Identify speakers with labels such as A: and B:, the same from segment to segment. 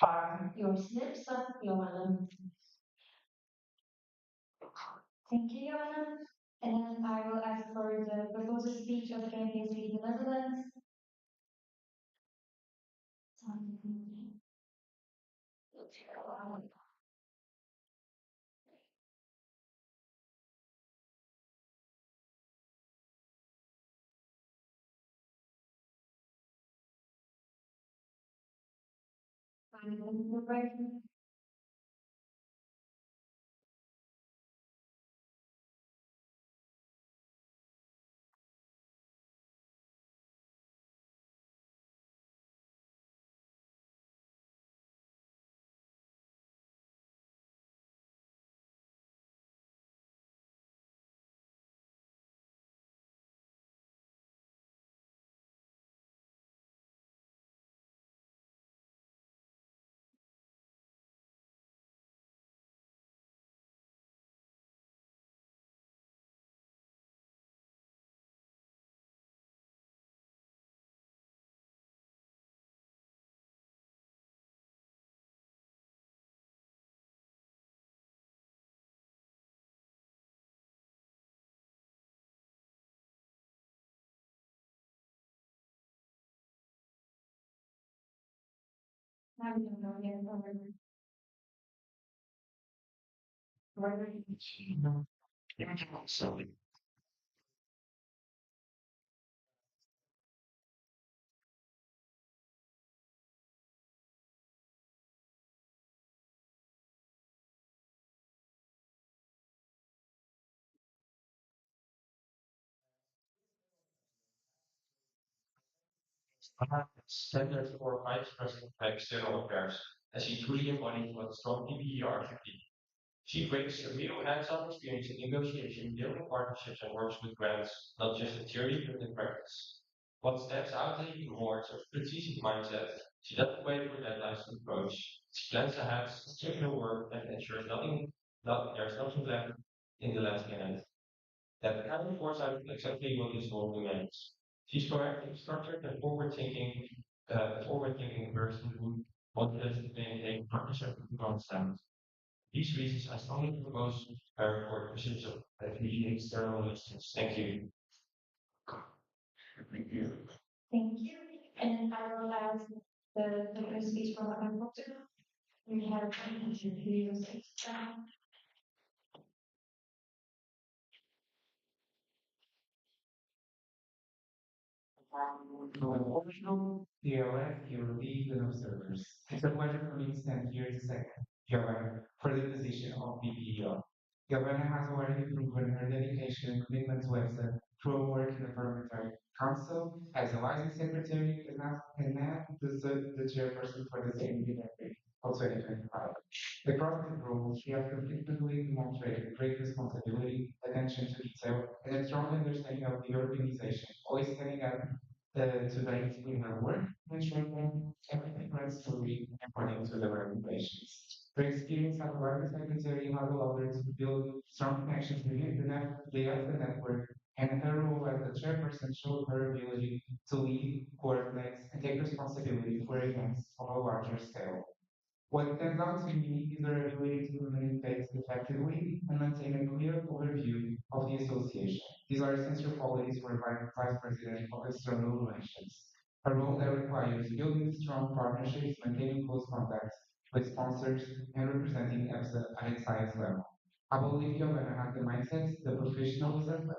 A: are your slips, Joanna. Thank you, Joanna. And then I will ask for the proposed speech of KPSC the Netherlands.
B: Center for Vice President of External Affairs, as he truly embodies what a strong PPER should be. She brings a real hands-on experience in negotiation, building partnerships, and works with grants, not just in theory, but in practice. What stands out even more is her strategic mindset. She doesn't wait for deadlines to approach. She plans ahead, skips her work, and ensures there's nothing left in the last minute. That kind of foresight is exactly what this role demands. She's proactive, structured, and forward-thinking person who wants to maintain partnership with constant. These reasons I strongly propose her for the position of the external relations. Thank you. Thank you.
A: Thank you. And I will ask the speech from our doctor. We have videos.
B: Professional, DLF, your lead and observers. It's a pleasure for me to stand here to second Giovanna for the position of BPO. Giovanna has already proven her dedication and commitment to EPSA through her work in the Parliamentary Council as a Liaison Secretary and now the chairperson for the same Secretary of 2025. Across the role, she has consistently demonstrated great responsibility, attention to detail, and a strong understanding of the organization, always standing up to maintain her work and ensuring everything runs smoothly according to the regulations. Her experience as a private secretary has allowed her to build strong connections within the network, and her role as the chairperson showed her ability to lead, coordinate, and take responsibility for events of a larger scale. What stands out to me is their ability to communicate effectively and maintain a clear overview of the association. These are essential qualities for a vice president of external relations. A role that requires building strong partnerships, maintaining close contacts with sponsors, and representing EPSA at its highest level. I believe you're going to have the mindset, the professionalism,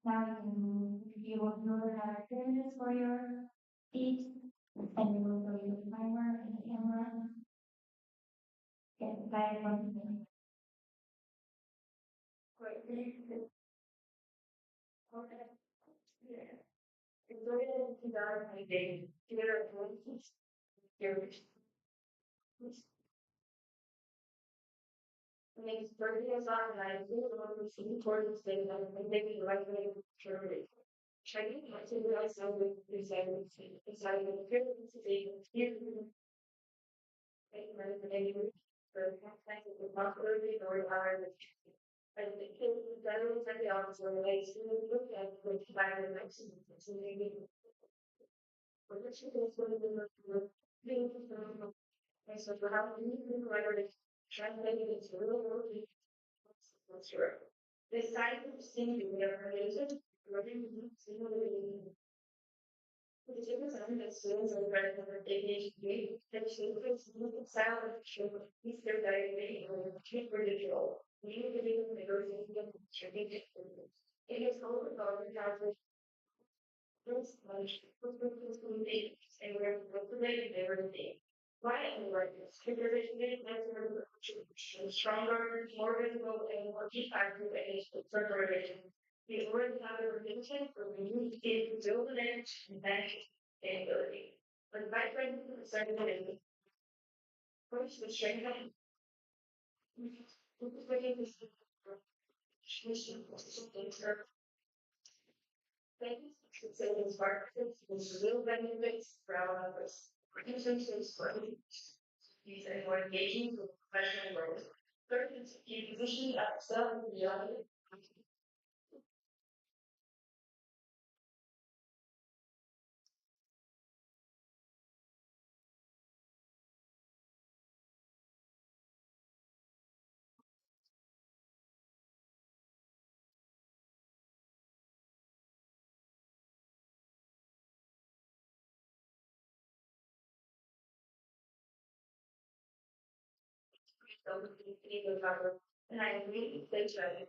A: Now you can review what your characters for your feet, and you will go your timer and the camera. Get back on the great. It's really to die my day. Here, Makes burning is on I think about the same towards the and maybe right way to Chinese to realize something design design the appearance today here rather than any for kind of responsibility or our and the kids that is like the office relates to look at the by the next so maybe what the chicken is going to be being and so for how you can write it translated into really that's true. The site of singular relation, running singularly. The difference between the students and the ADHD, the children's sound should be their diary or cheaper digital. We need to be negotiating strategic. It is all about the this much and we're motivated everything. Why am I like this? Because it made my stronger, more visible, and more deep active further relation. We already have a religion, but we need to build an edge and back sustainability. But my friend started with first the strength of things, savings markets, real benefits, brown numbers. Organizations for these and more engaging with professional growth. Third is keep positioning ourselves beyond the power. And I really think that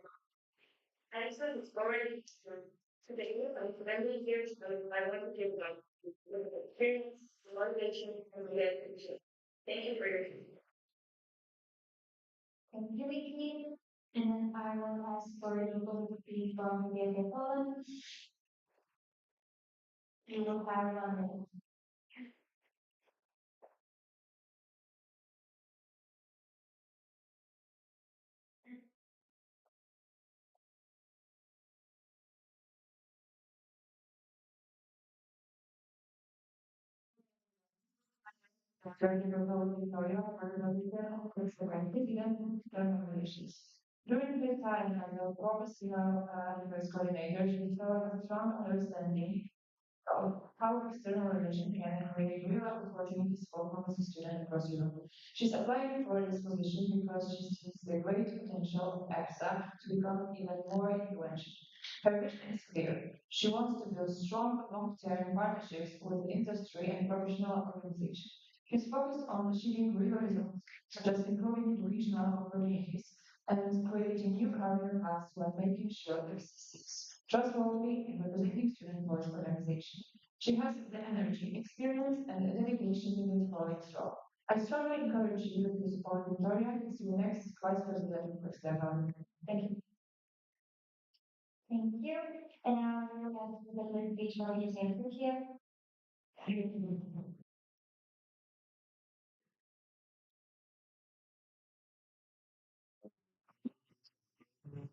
A: I said it's already today, like many years ago, I want to give like experience, motivation, and relationship. Thank you for your time. Thank you, Vicky. And I will ask for the both of you from the Poland. You will have 1 minute. During the role of Victoria, for the President, relations. During this time, as a professional affairs coordinator, she developed a strong understanding of how external relations can create real opportunities for promising students across Europe. She's applying for this position because she sees the great potential of EPSA to become even more influential. Her vision is clear. She wants to build strong long-term partnerships with industry and professional organizations. She's focused on achieving real results, such as improving regional opportunities and creating new career paths while making sure there exists trustworthy and representing student voice organization. She has the energy, experience, and the dedication to this growing job. I strongly encourage you to support Victoria as your next Vice President for Stefan. Thank you. Thank you. And now we will ask the speech for his answer here.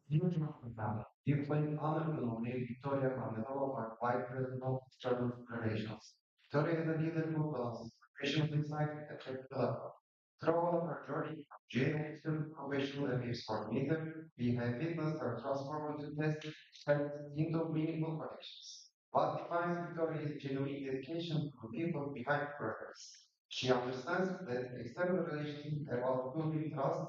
B: You claim unabashedly Victoria from the top of our wide principle external relations. Victoria is a leader who balances professional insight and technical approach. Throughout her journey from jail to professional and expert leader, we have witnessed her transformative test and into meaningful connections. What defines Victoria is genuine dedication to the people behind progress. She understands that external relations are about building trust,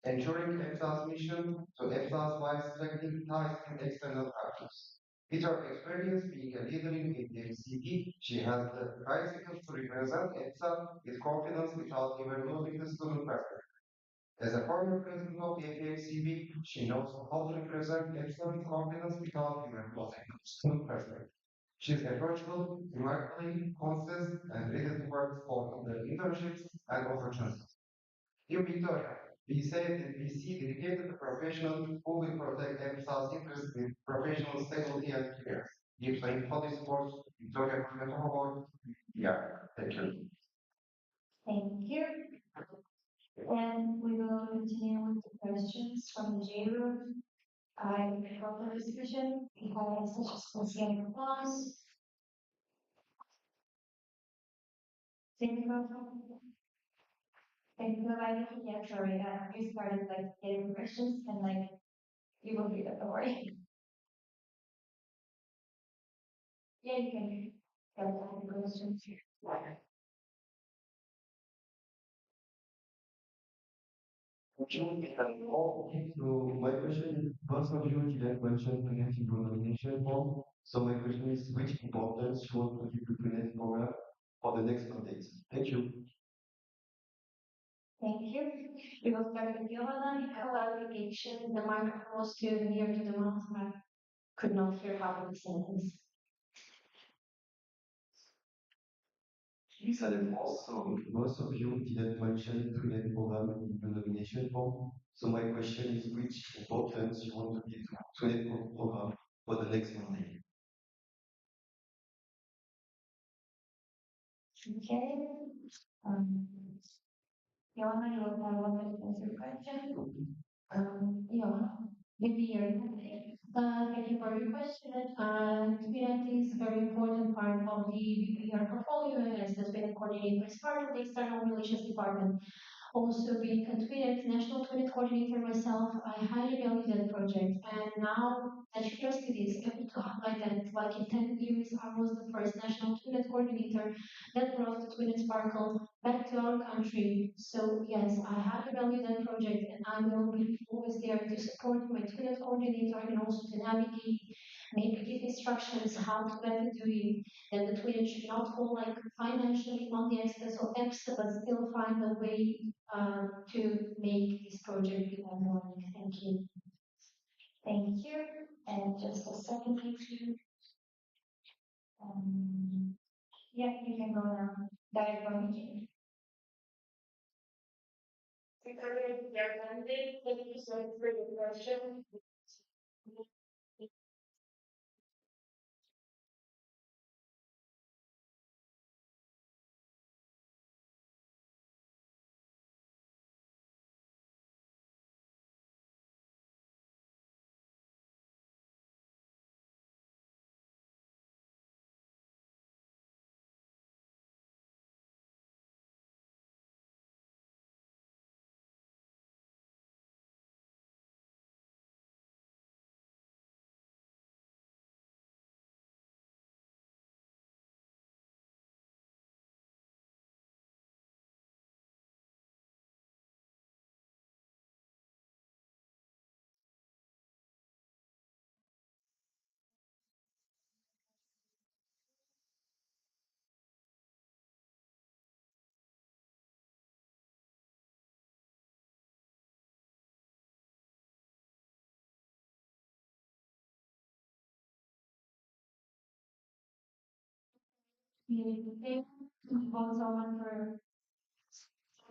B: ensuring EFSA's mission to EFSA's by strengthening ties and external partners. With her experience being a leader in APMCP, she has the right skills to represent EFSA with confidence without even losing the student perspective. As a former president of the APMCP, she knows how to represent EFSA with confidence without even losing the student perspective. She is approachable, remarkably consistent, and ready to work for the leaderships and opportunities. In Victoria, we say that we see dedicated professionals who will protect themselves interests with professional stability and care. If playing policy sports, Victoria Promoter, yeah, thank you. Thank you.
A: And we will continue with the questions from the J room. I hope for discussion. We have such a special response. Technical writing. Yeah, sorry. We started like getting questions and like you will read it. Don't worry. Yeah, you can get the questions.
C: Okay, so my question is, most of you didn't mention Connect in your nomination form. So my question is, which importance you want to give to Connect program for the next mandate? Thank you.
A: Thank you. We will start with Johanna. Clarification. The microphone was too near to the mouth. I could not hear half of the sentence.
C: Please, and also, most of you didn't mention Connect program in your nomination form. So my question is, which importance you want to give to Connect program for the next mandate?
A: Okay. Um, Johanna, you will have 1 minute to answer the question. Yeah, maybe you're thank you for your question. Community is a very important part of the VPR portfolio, as the Sweden coordinator is part of the external relations department. Also being a Twitter national Twitter coordinator myself, I highly value that project. And now that you trusted this, I want to highlight that like in 10 years, I was the first national Twitter coordinator that brought the Twitter Sparkle back to our country. So yes, I highly value that project and I will be always there to support my Twitter coordinator and also to navigate, maybe give instructions how to better do it. That the Twitter should not fall like financially on the excess of EPSA, but still find a way to make this project be ongoing. Thank you. Thank you. And just a second, please. Um, yeah, you can go now. Diagram. Secretary Gerlande, thank you so much for your question. We thank both someone for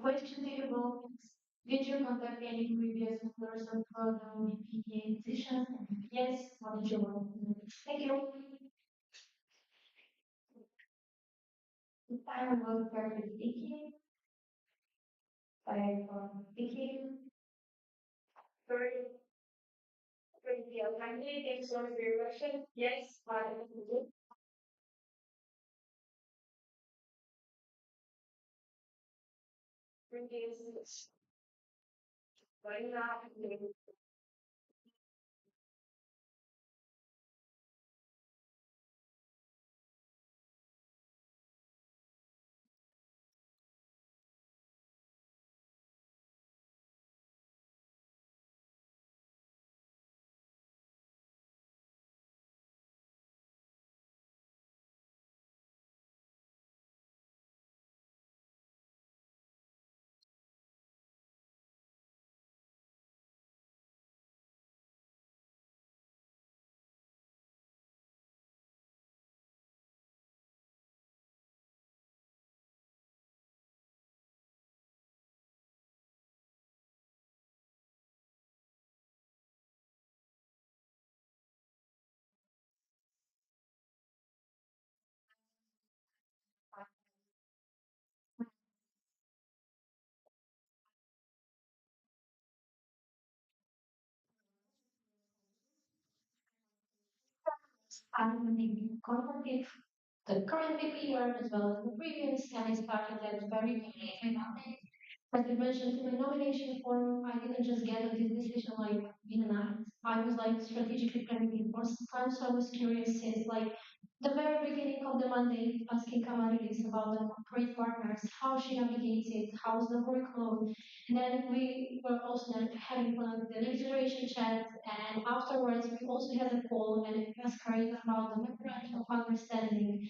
A: question table. Did you contact any previous person for the PPA position? Yes, what did you want? Thank you. I will start with Vicky. I Vicky. Sorry, for the Almighty, thanks so much for your question. Yes, I will. Previous, why not? I'm in contact with the current VPR as well as the previous, and I started that very quickly. As I mentioned in my nomination form, I didn't just get this decision like in a night. I was like strategically planning it for some time, so I was curious since like the very beginning of the mandate, asking Kamarilis about the corporate partners, how she navigates it, how's the workload. And then we were also having one of the next generation chat, and afterwards we also had a call and it was carried about the memorandum of understanding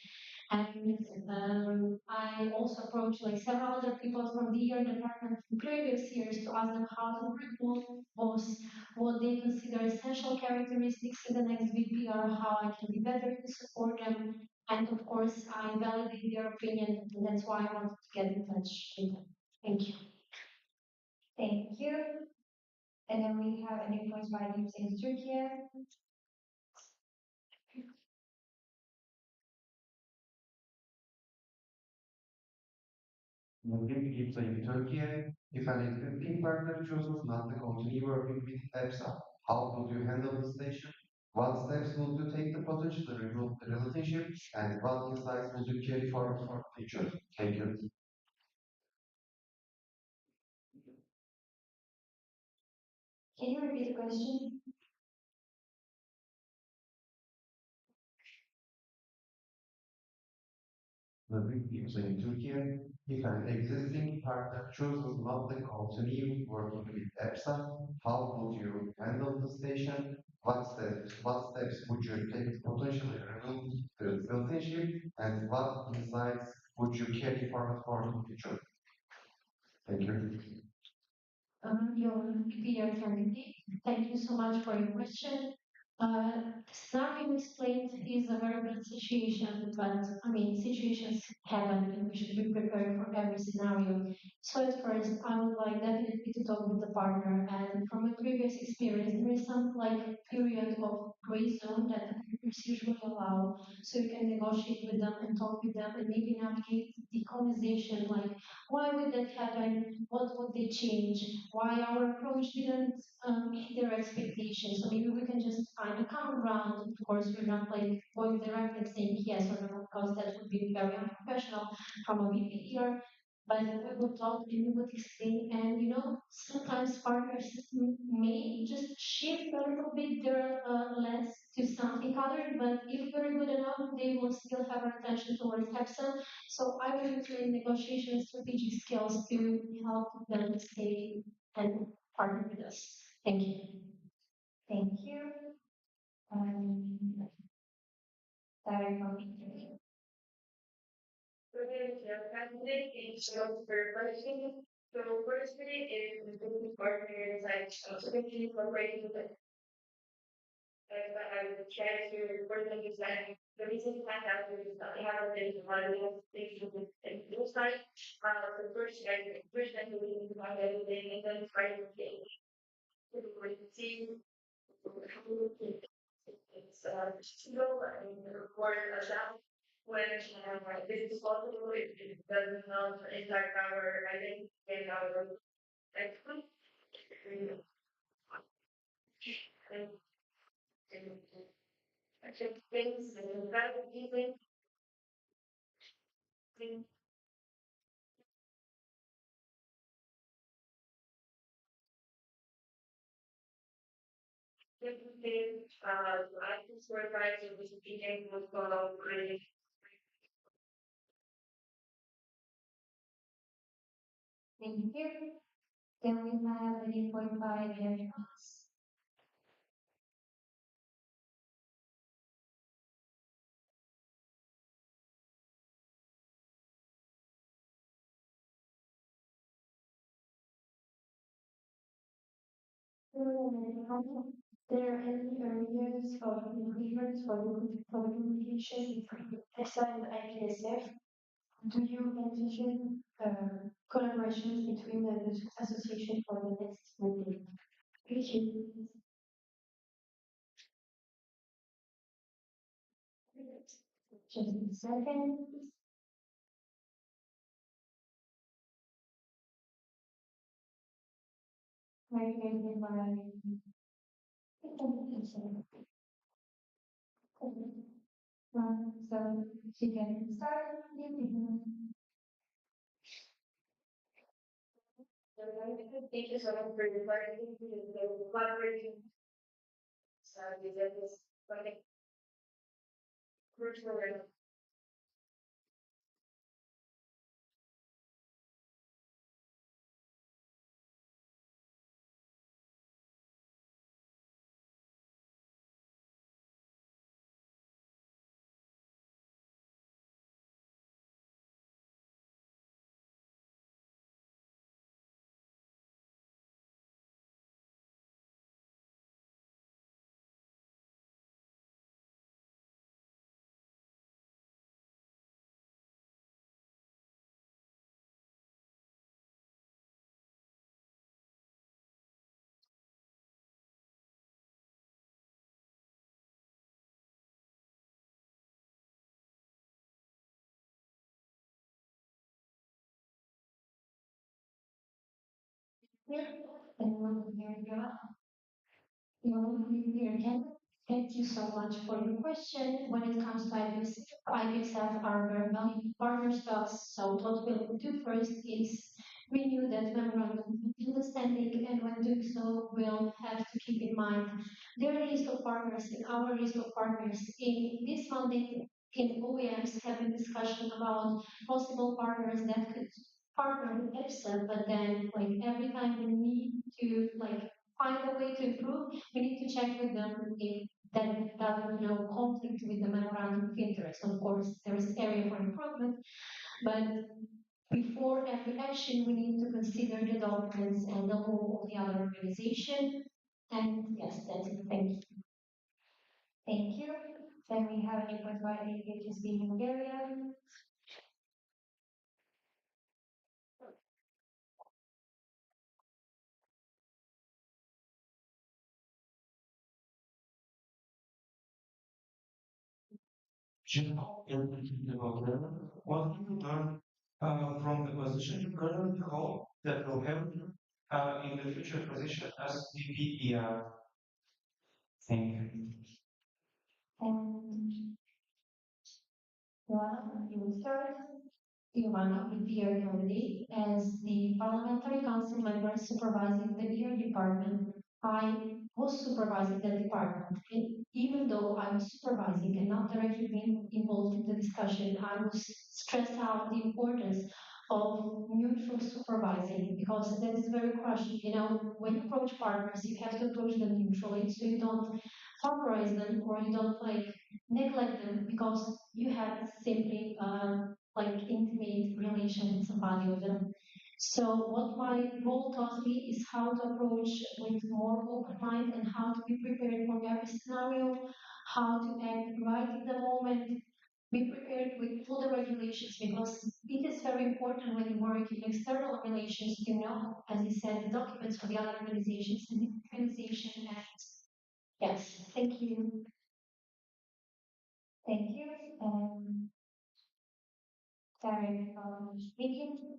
A: and I also approached like several other people from the year department from previous years to ask them how the workload was, what they consider essential characteristics in the next VPR, how I can be better to support them. And of course, I validate their opinion, and that's why I wanted to get in touch with them. Thank you. Thank you. And then we have an invoice by using Turkey.
C: Moving EPSA in Turkey, if an existing partner chooses not to continue working with EPSA, how would you handle the station? What steps would you take to potentially remove the relationship, and what insights would you carry forward for the future? Thank you.
A: Can you repeat the question?
C: Moving EPSA in Turkey, if an existing partner chooses not to continue working with EPSA, how would you handle the station? What steps would you take to potentially remove the relationship, and what insights would you carry forward for the future? Thank you.
A: Your peer candidate. Thank you so much for your question. The scenario you explained is a very bad situation, but I mean, situations happen and we should be prepared for every scenario. So at first, I would like definitely to talk with the partner, and from my previous experience, there is some like period of gray zone that the partners usually allow, so you can negotiate with them and talk with them and maybe navigate the conversation like why did that happen? What would they change? Why our approach didn't meet their expectations? So maybe we can just find a common ground. Of course, we're not like going directly and saying yes or no, because that would be very unprofessional from a VP here. But we would talk and we would explain, and you know, sometimes partners may just shift a little bit their lens to something other, but if we're good enough, they will still have our attention towards EPSA. So I will train negotiation strategic skills to help them stay and partner with us. Thank you. Thank you. Um, Direct Marketing. Candidate is your person. So firstly, if the partner is like especially cooperating with I would try to report them is like the reason I have to is that I have a bit of money of things with this side. The first I do is about everything and then try to get see it's slow and report as that when this is possible it does not impact our identity and our expert. And I think things that even I just work right to be speaking with great. Thank you. Then we have an 8.5 years. There are any areas of improvements for the communication between ESA and IPSF? Do you envision collaborations between the association for the next meeting? Thank you. Just a second. Where can you So she can start. Thank you so much for your collaboration. So this is quite crucial. Again, thank you so much for your question. When it comes to IPSF are very valued partners to us. So what we'll do first is renew that memorandum of understanding, and when doing so, we'll have to keep in mind their list of partners and our list of partners. In this Monday, in OEMs have a discussion about possible partners that could partner with EPSA, but then like every time we need to like find a way to improve, we need to check with them if that doesn't conflict with the memorandum of interest. Of course, there is area for improvement, but before every action, we need to consider the documents and the law of the other organization. And yes, that's it. Thank you. Thank you. Then we have a provided HSB in Bulgaria.
B: What do you learn from the position you currently hold that will help you in the future position as VP thing?
A: And Joanna, you will start. Joanna will be your candidate as the parliamentary council member supervising the beer department. I was supervising the department. And even though I was supervising and not directly being involved in the discussion, I was stressed out the importance of neutral supervising because that is very crucial. When you approach partners, you have to approach them neutrally so you don't favorize them or you don't like neglect them because you have simply like intimate relation with somebody of them. So what my role taught me is how to approach with more open mind and how to be prepared for every scenario, how to act right in the moment, be prepared with all the regulations because it is very important when you work in external relations, as you said, the documents for the other organizations and the organization acts. Yes, thank you. Thank you. Sorry, speaking.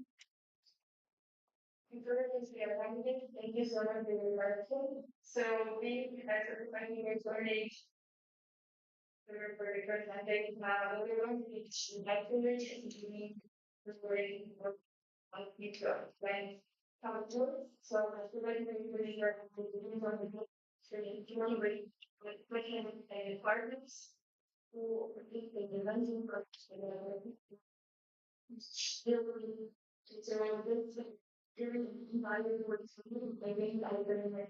A: Thank you so much for your question. So we as a company is already for the first time we want to be accurate and doing reporting on future when how it works. So as the way we really are doing on the book, so dealing with questions and departments who think the lending process still it's a little bit during invited works maybe I don't know.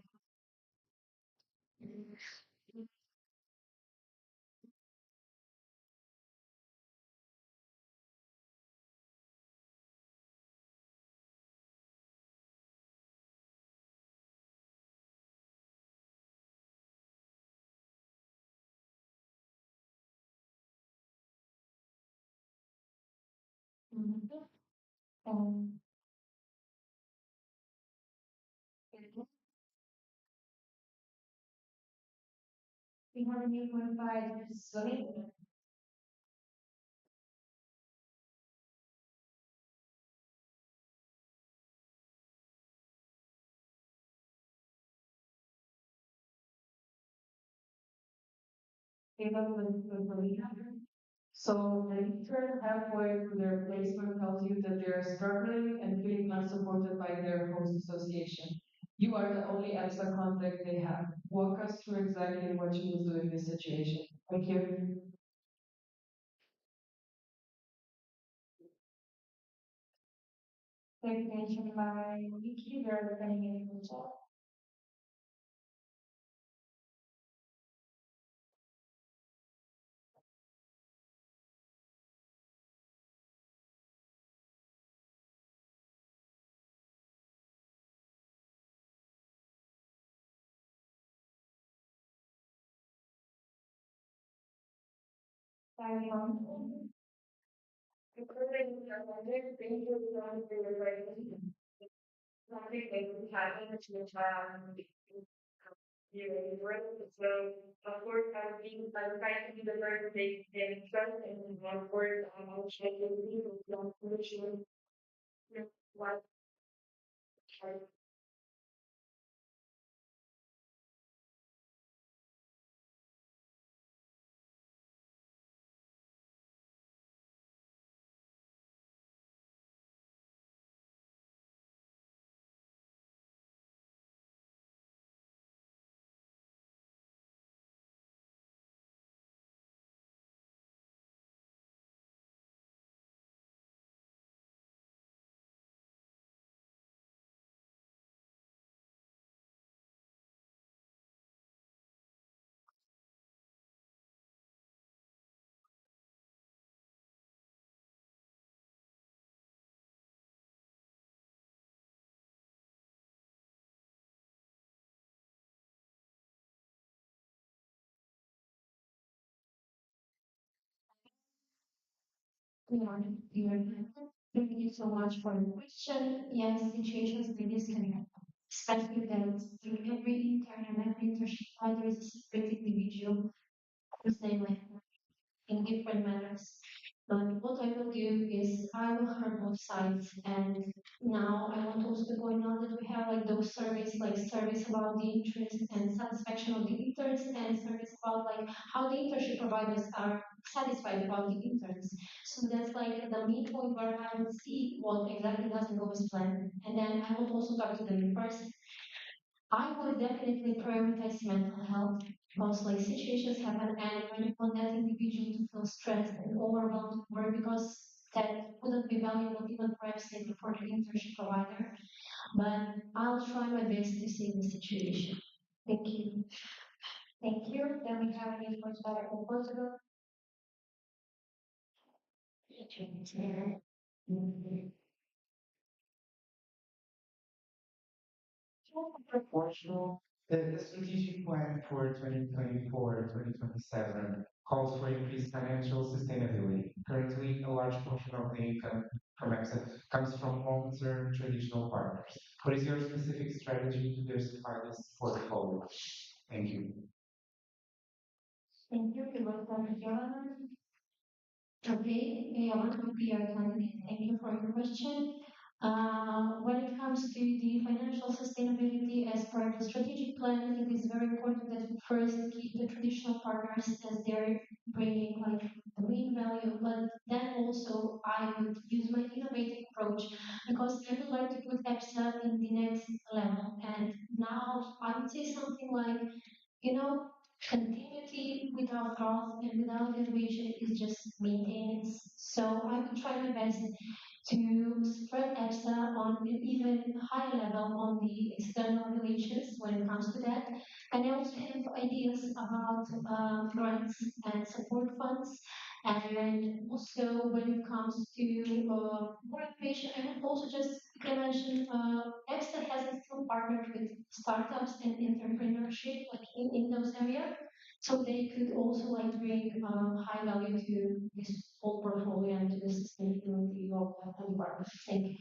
A: Um, we have a new one by Zoe. We have with Maria.
D: So the intern halfway through their placement tells you that they're struggling and feeling unsupported by their host association. You are the only EPSA contact they have. Walk us through exactly what you will do in this situation. Thank you.
A: Presentation by Vicky, they're depending in the chat. Carry on. Recruiting your project, thank you for your presentation. Something that we have in the you work so of course I'm trying to be the very big and trust and of course I'm trying to be the solution what Thank you so much for the question. Yes, situations like this can happen. Especially that through every intern and every internship, there is a separate individual who's they like in different manners. But what I will do is I will hear both sides, and now I want also to point out that we have like those surveys, like surveys about the interest and satisfaction of the interns, and surveys about like how the internship providers are satisfied about the interns. So that's like the main point where I will see what exactly doesn't go as planned, and then I will also talk to them first. I would definitely prioritize mental health because like situations happen and when you want that individual to feel stressed and overwhelmed or because that wouldn't be valuable even perhaps maybe for the internship provider. But I'll try my best to save the situation. Thank you. Thank you. Then we have any for better or Portugal.
B: Proportional. The strategic plan for 2024-2027 calls for increased financial sustainability. Currently, a large portion of the income from EPSA comes from long-term traditional partners. What is your specific strategy to diversify this portfolio? Thank you.
A: Thank you. You're welcome, Joanna. Okay, Joanna would be our candidate. Thank you for your question. When it comes to the financial sustainability as per the strategic plan, it is very important that we first keep the traditional partners as they're bringing like the main value, but then also I would use my innovative approach because I would like to put EPSA in the next level. And now I would say something like, you know, continuity without growth and without innovation is just maintenance. So I will try my best to spread EPSA on an even higher level on the external relations when it comes to that. And I also have ideas about grants and support funds. And also when it comes to more innovation, I would also just quickly mention EPSA has still partnered with startups and entrepreneurship like in those areas. So they could also like bring high value to this whole portfolio and to the sustainability of the environment. Thank you.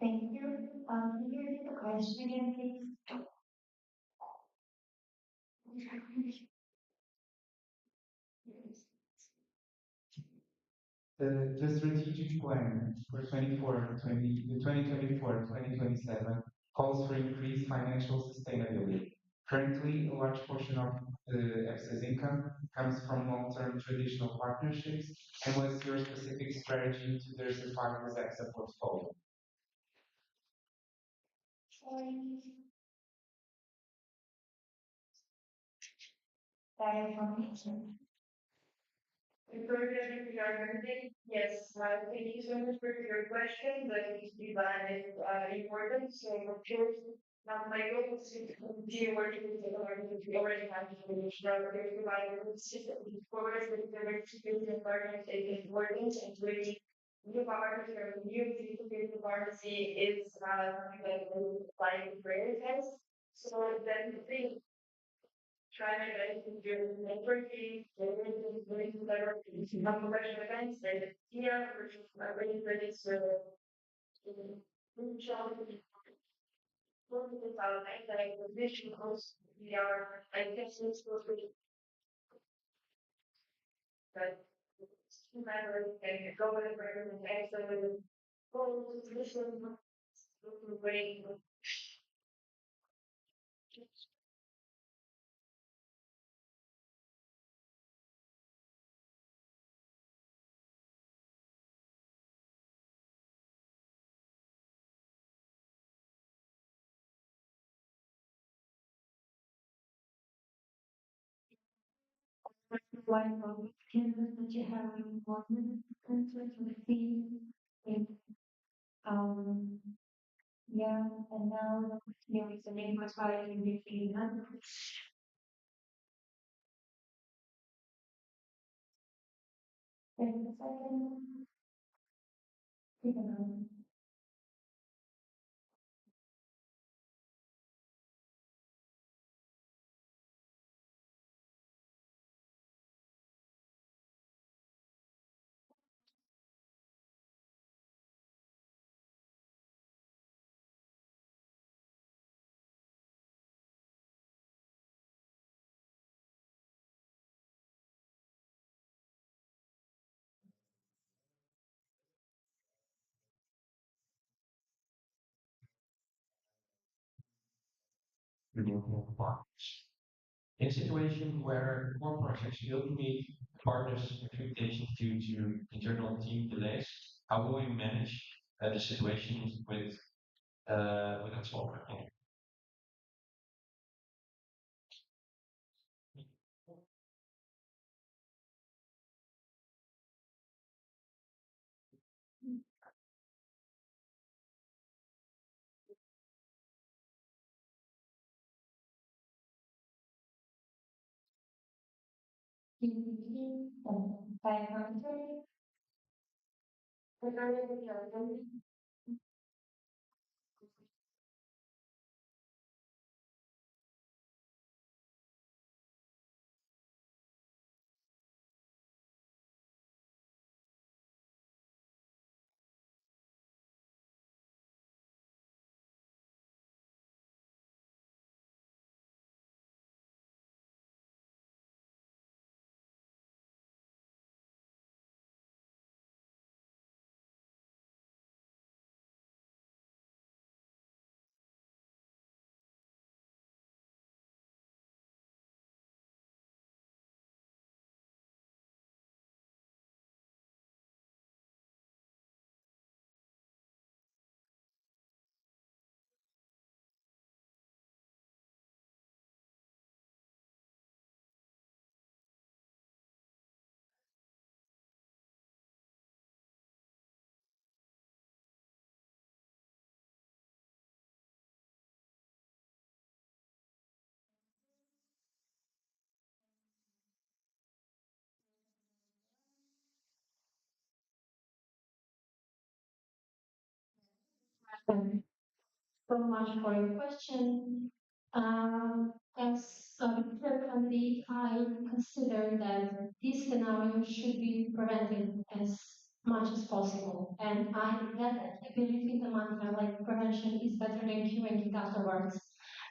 A: Thank you. Can you repeat the question again, please?
B: The strategic plan for 2024-2027 calls for increased financial sustainability. Currently, a large portion of the EPSA's income comes from long-term traditional partnerships? And what's your specific strategy to diversify this EPSA portfolio?
A: That information. Yes, thank you so much for your question. The Ivan is important. So, of course, my goal is to continue working with the partners we already have to finish now. There's provided forward with the diversification partners is important and really new partners or new distribution pharmacy is something that we applying to prioritize. So definitely try my best to do networking, doing better, have professional events, and here, which is my really ready to reach out to working with our like the vision host. We are, I guess, it's supposed to be that matter and go with it, and actually go to listen, wait. One of canvas that you have in one minute, and so to see if um yeah, and now here is the name of fire in the field. And the second, you know,
B: Renewable partners. In situations where core projects fail to meet partners' expectations due to internal team delays, how will you manage the situations with consulting?
A: by country, regarding the other, so much for your question. As a frequently, I consider that this scenario should be prevented as much as possible. And I definitely believe in the mantra like prevention is better than curing it afterwards.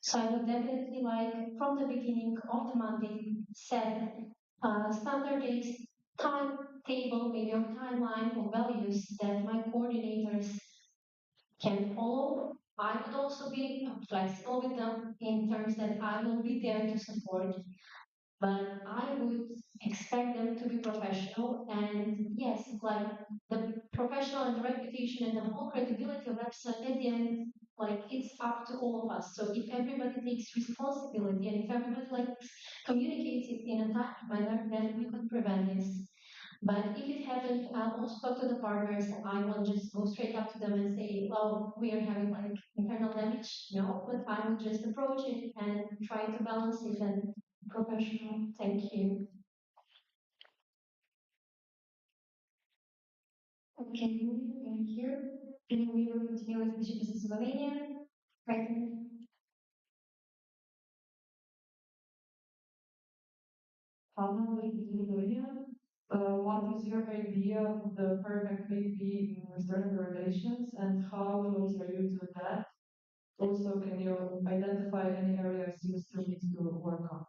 A: So I would definitely like from the beginning of the mandate set standardized timetable, maybe a timeline or values that my coordinators can follow. I would also be flexible with them in terms that I will be there to support.
E: but I would expect them to be professional. And yes, like the professional and the reputation and the whole credibility of website at the end, like it's up to all of us. So if everybody takes responsibility and if everybody like communicates it in a timely manner, then we could prevent this. But if it happens, I'll also talk to the partners. I will just go straight up to them and say, well, we are having like internal damage. No, but I will just approach it and try to balance it and professional. Thank you. Okay, thank you. And we will continue with Bishop Slovenia. Right.
D: How will you what is your idea of the perfect VP in external relations and how close are you to that? Also, can you identify any areas you still need to work on?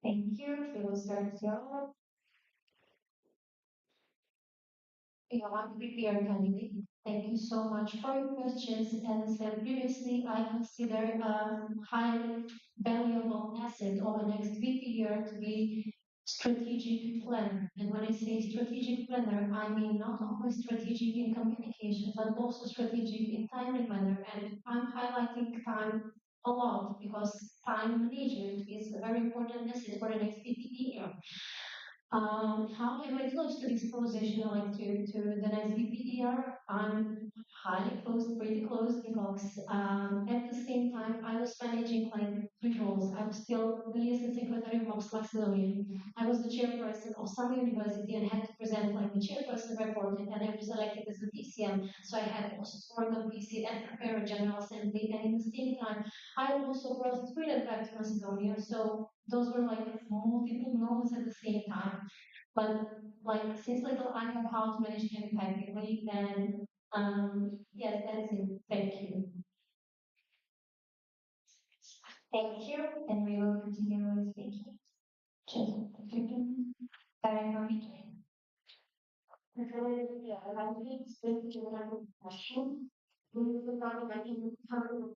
E: Thank you. We will start with your want to be our candidate. Thank you so much for your questions. As I said previously, I consider a highly valuable asset of the next VP year to be strategic planner. And when I say strategic planner, I mean not only strategic in communication, but also strategic in timely manner. And I'm highlighting time a lot because time management is a very important asset for the next VP year. How am I close to this position, like to the next VPDR? I'm highly close, pretty close, because at the same time I was managing like three roles. I was still the liaison secretary of Maximilian. I was the chairperson of some university and had to present like the chairperson report, and I was elected as the PCM. So I had also to work on PC and prepare a general assembly. And at the same time, I also brought Sweden back to Macedonia. So those were like multiple roles at the same time. But like since little I know how to manage them effectively, and yes, that's it. Thank you. Thank you, and we will continue with speaking. Just a second. Yeah, I think it's going to have a question. We will not make it cover.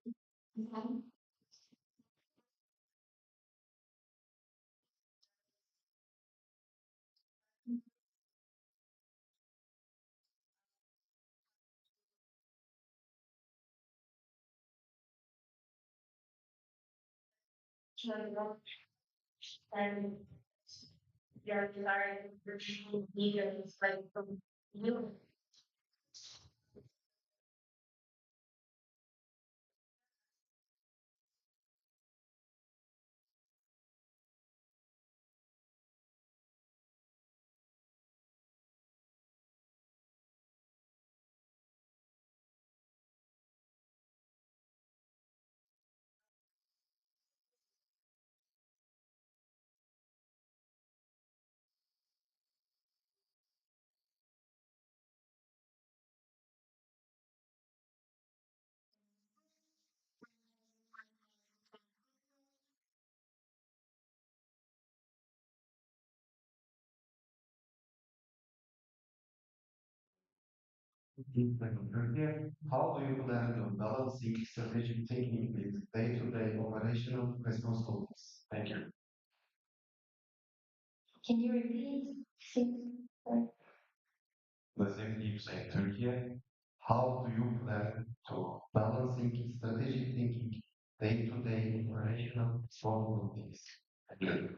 E: And your desire for media is like from you.
C: How do you plan on balancing strategic thinking with day-to-day operational responsibilities? Thank you.
E: Can you repeat?
C: Specifically, you say Turkey. How do you plan to balancing strategic thinking, day-to-day operational responsibilities? Thank you.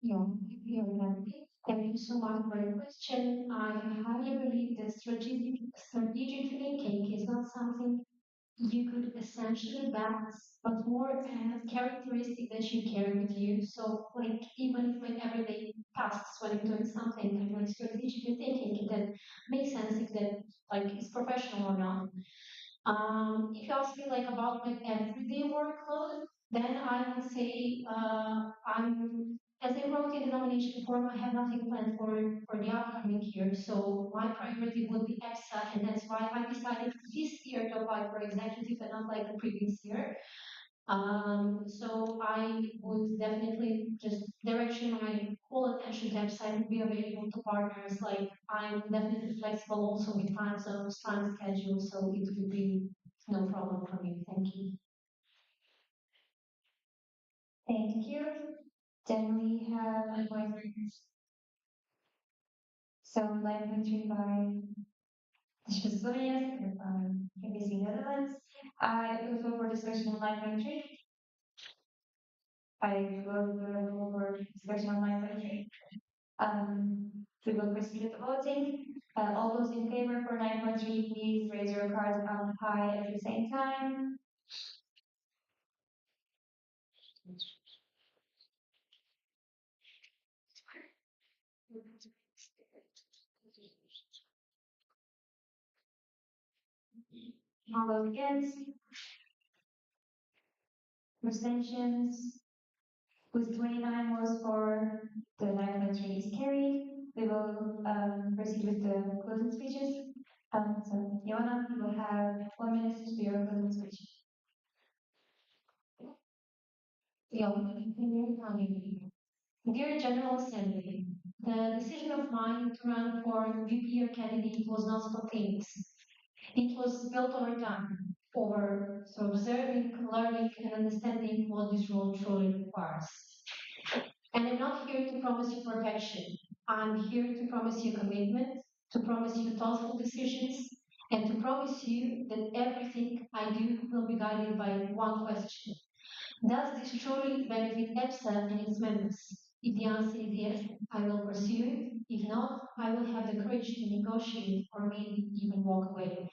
E: Yeah, you're right. Thank you so much for your question. I highly believe that strategic thinking is not something you could essentially balance, but more a characteristic that you carry with you. So, like, even if my everyday tasks when I'm doing something, I'm like strategically thinking if that makes sense, if that like is professional or not. If you ask me like about my everyday workload, then I would say as I wrote in the nomination form, I have nothing planned for the upcoming year. So my priority would be EPSA, and that's why I decided this year to apply for executive and not like the previous year. So I would definitely just direction my whole attention to website would be available to partners. Like I'm definitely flexible also with time zones, time schedule, so it would be no problem for me. Thank you.
A: Thank you. Then we have some live entry by Smithsonian and ABC Netherlands. I will go for discussion on live entry. I will go for discussion on live entry. We will proceed with the voting. All those in favor for 9.3, please raise your cards up high at the same time. All those against, abstentions, with 29 votes for the 9.3 is carried. We will proceed with the closing speeches. So, Joanna, you will have 1 minute to do your closing speech.
E: Yeah, Dear General Assembly, the decision of mine to run for VP or candidate was not spontaneous. It was built over time, over observing, learning, and understanding what this role truly requires. And I'm not here to promise you perfection. I'm here to promise you commitment, to promise you thoughtful decisions, and to promise you that everything I do will be guided by one question. Does this truly benefit EPSA and its members? If the answer is yes, I will pursue it. If not, I will have the courage to negotiate or maybe even walk away.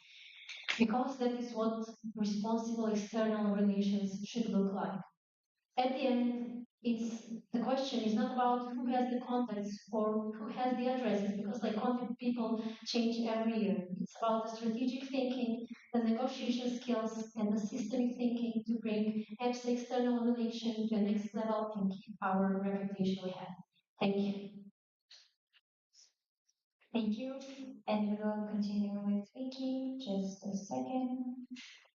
E: Because that is what responsible external relations should look like. At the end, it's the question is not about who has the contacts or who has the addresses, because like contact people change every year. It's about the strategic thinking, the negotiation skills, and the systemic thinking to bring EPSA external relation to the next level and keep our reputation we have. Thank you.
A: Thank you. And we will continue with Vicky. Just a second.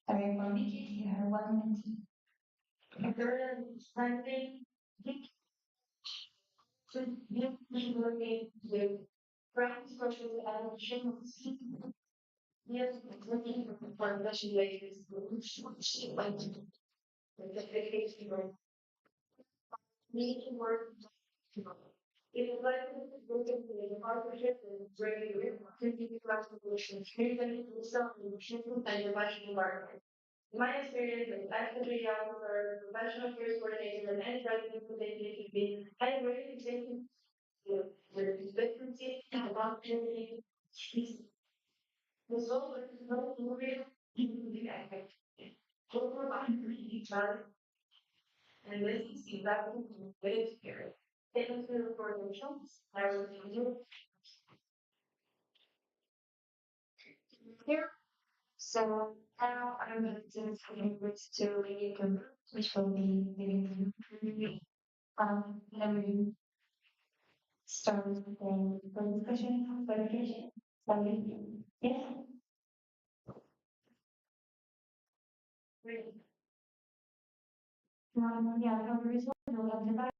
A: Sorry for Vicky. You have 1 minute. Sunday, the ground social allocation yes, looking for legislators, like the vacation or meeting work. It is like looking for the partnership and bringing continue collaboration, strengthening the self-leadership and the passion environment. In my experience as activity officer, professional peer coordinator, and president of the APB, I am ready to take with expectancy and opportunity. The soul is no longer in the effect. Over by each other, and this is exactly the way to hear it. Thank you for your chance. I will continue here. So now I'm going to contribute to the group, which will be leading the then we start the discussion, clarification. Sorry. Yes. Great. Yeah, I have a result. We'll have the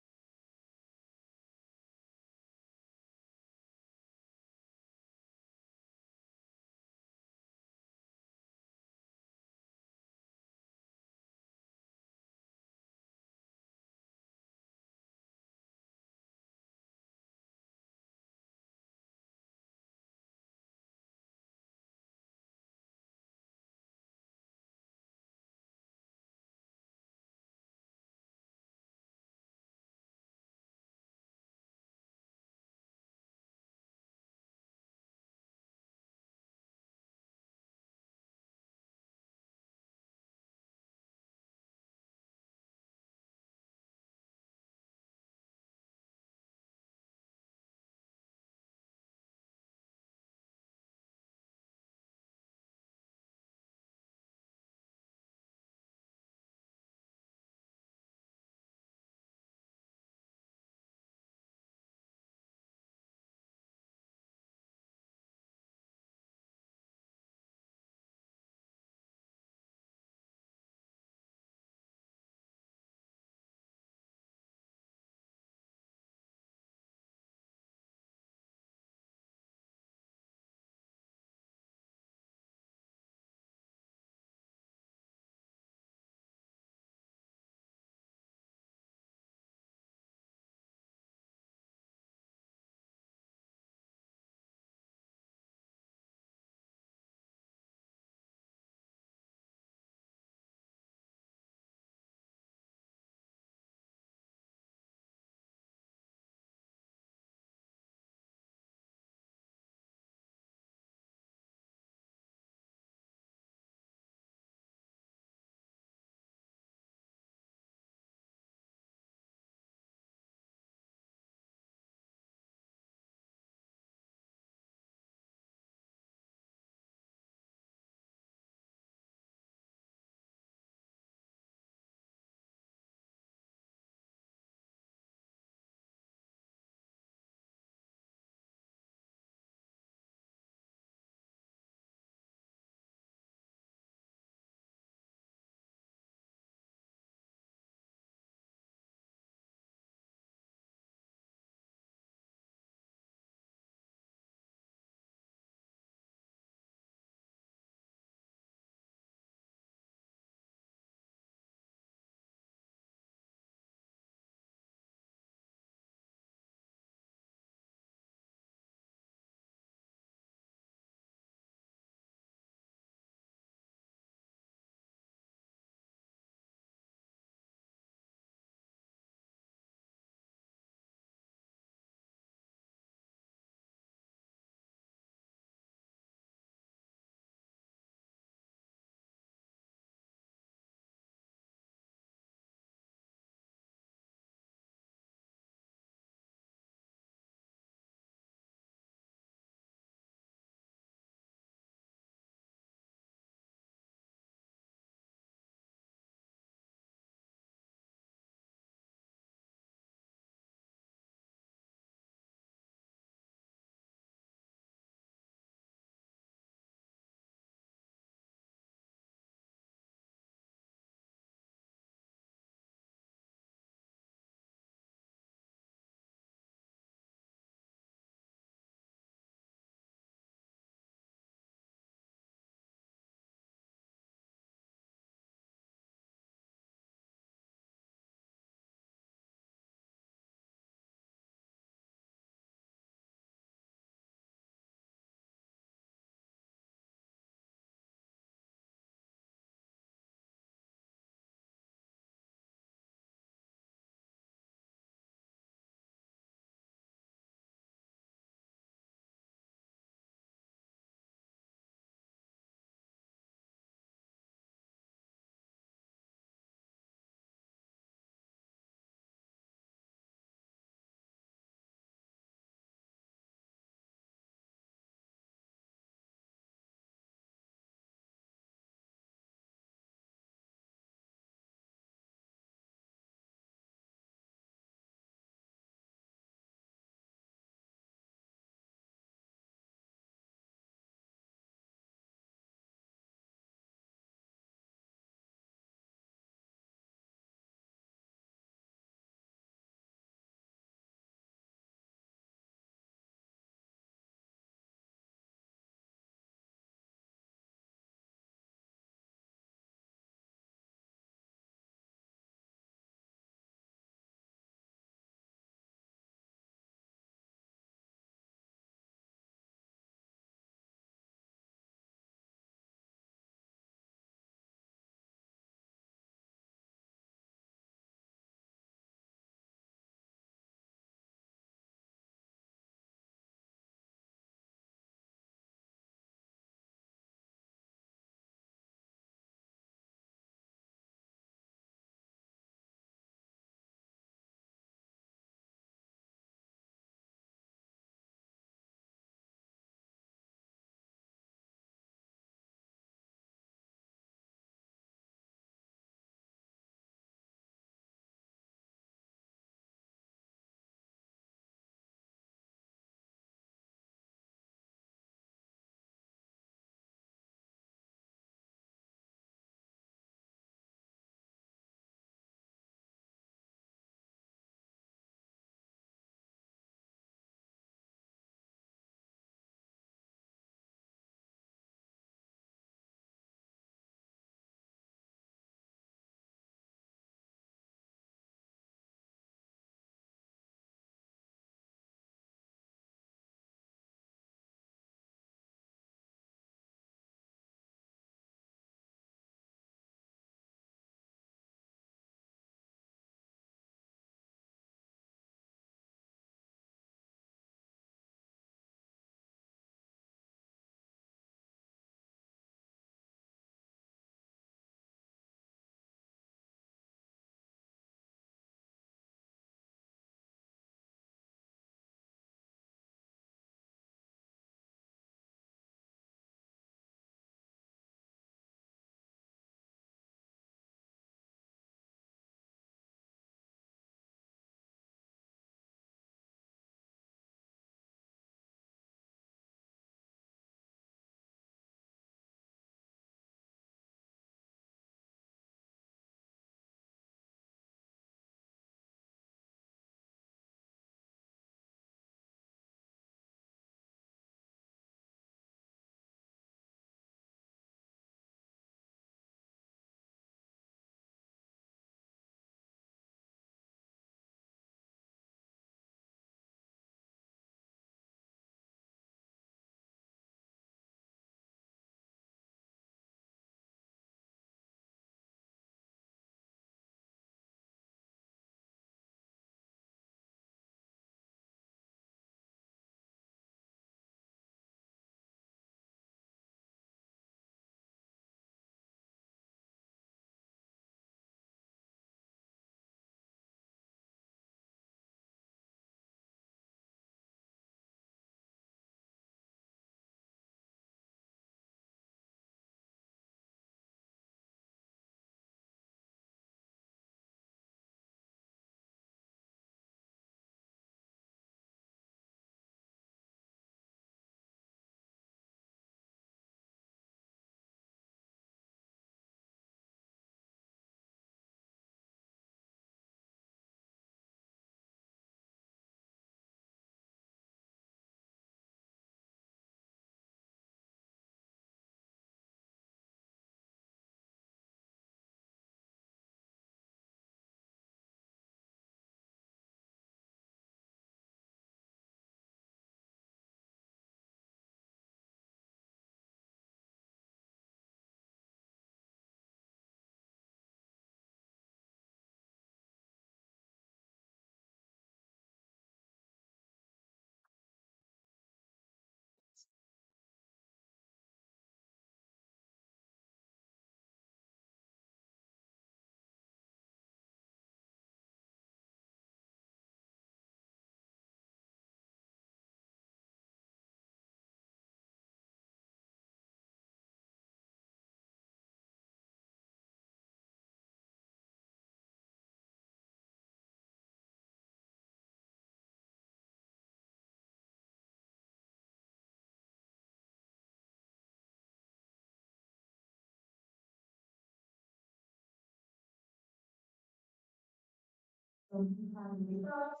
A: results.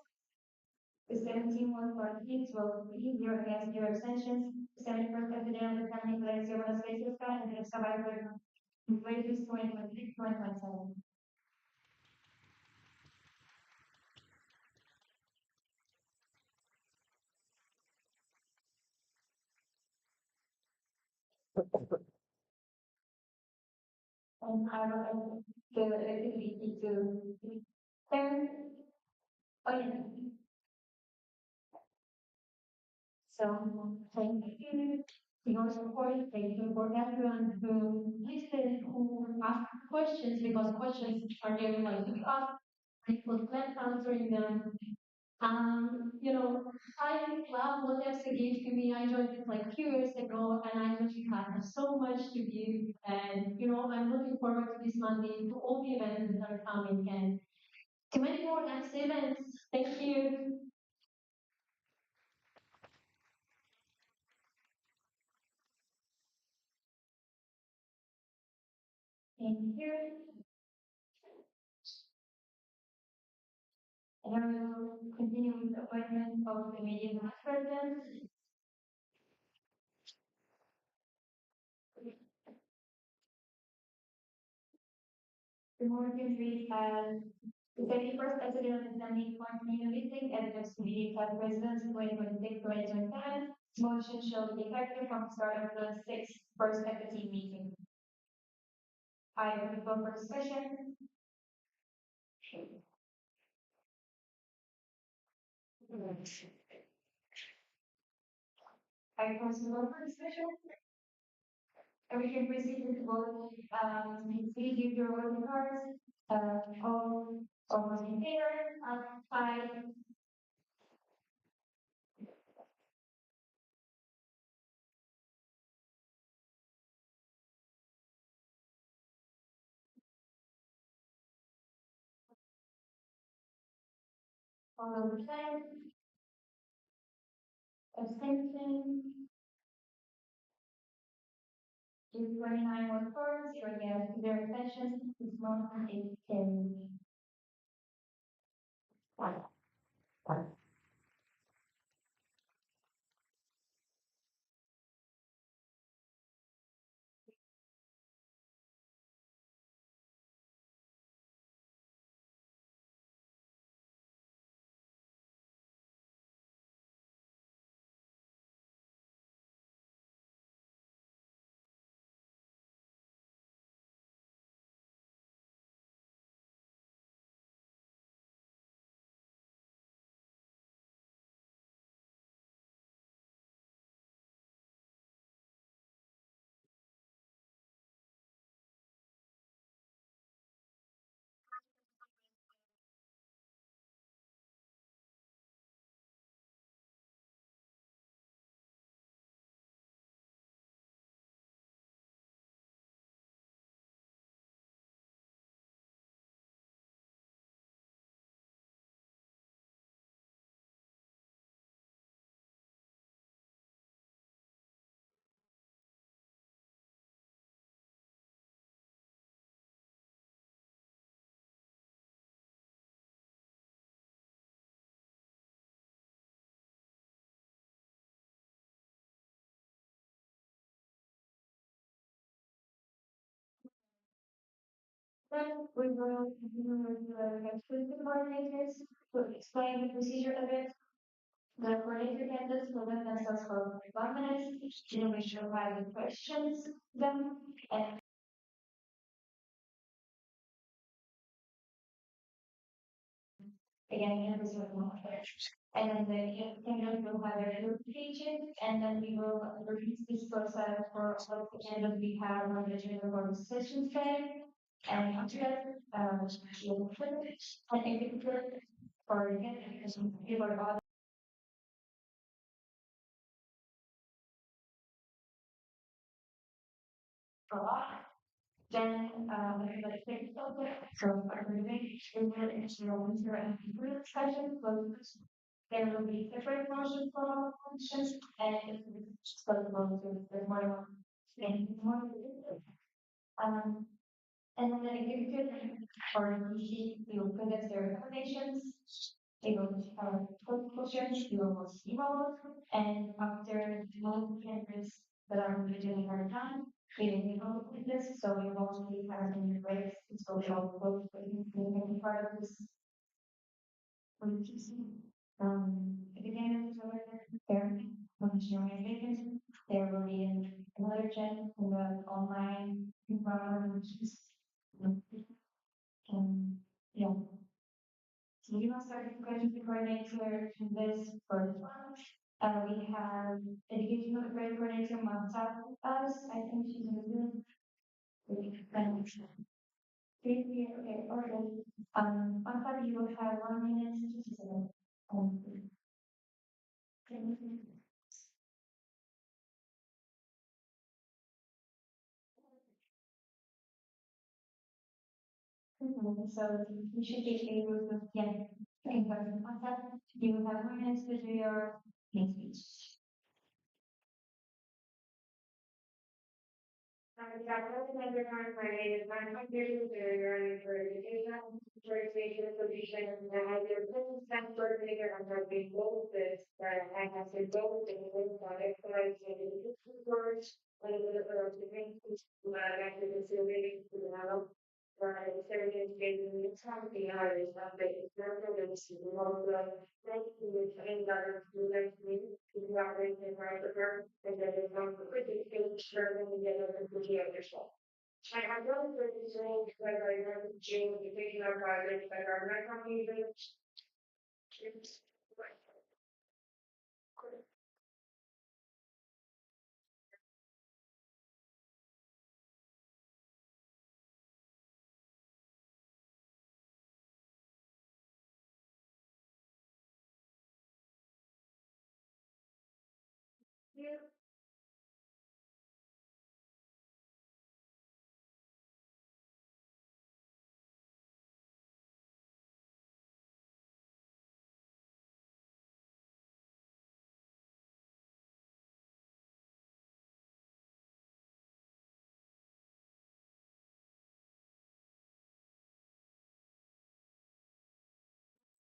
A: The 17 was for kids, well, 0 against 0 abstentions. 71st President of the Family Players, 0 was faces and the survivor, wages 2026, 2027. And I will the activity to turn. Oh, yeah. So, thank you for your support. Thank you for everyone who listened, who asked questions, because questions are very likely to ask. I was glad answering them. I love what EPSA gave to me. I joined it like 2 years ago, and I really have so much to give. And I'm looking forward to this Monday, to all the events that are coming, and to many more EPSA events. Thank you. Thank you. And I will continue with the appointment of the media vice president. The Morgan Reed as the 31st President of the Assembly Continental Meeting and the media vice president 2026-2027. Motion shall be effective from the start of the sixth first FT meeting. I will go for discussion. I personally go for discussion. And we can proceed with the vote. Please use your voting cards. All those in favor, five. All those against, abstention. Is 29 more for, 0 against, 0 abstentions. This motion is carried. Then we will continue with the exclusive coordinators to explain the procedure of it. The coordinator candidates will limit themselves for 1 minute to make sure the questions them and again members of the and then the candidate will have their group pages and then we will repeat this process for all the candidates we have on the agenda for the session today. And after that, we'll put it, I think it's good for again because people are a lot. Then, like, take from our movie, we will instrumental and group session, close. There will be separate motion for all functions and it's going to go to the more. And more. And then if you could, or you see, you condense their recommendations, they will put questions, you will evolve, and after all the candidates that are doing our time, we didn't evolve with this, so we won't be having breaks, so we all both be part of this. At the beginning of the therapy, functional vacancy, there will be another check in the online environment, which is, yeah. So you want to start the question coordinator in this first one. We have educational grade coordinator Marta with us. I think she's in the room. Okay, okay. Marta, you will have 1 minute to say. So you should be able to, yeah, in person. Marta, you will have 1 minute to do your main speech. Good afternoon, everyone. My name is Mark. I'm here to running for education, for education position, and I have your business staff coordinator. I'm not being bold with, but I have to go with the product, but I can do the words, when I look at the things, but I have to consider it to the level. Where the service getting the time, the hours, not the example, the more thank you, which I got to like me, to be operating right of her, and then it's not the quickest thing, sure, when you get over to the other side. I have done for this role, because I have to change the taking our project, but our not company,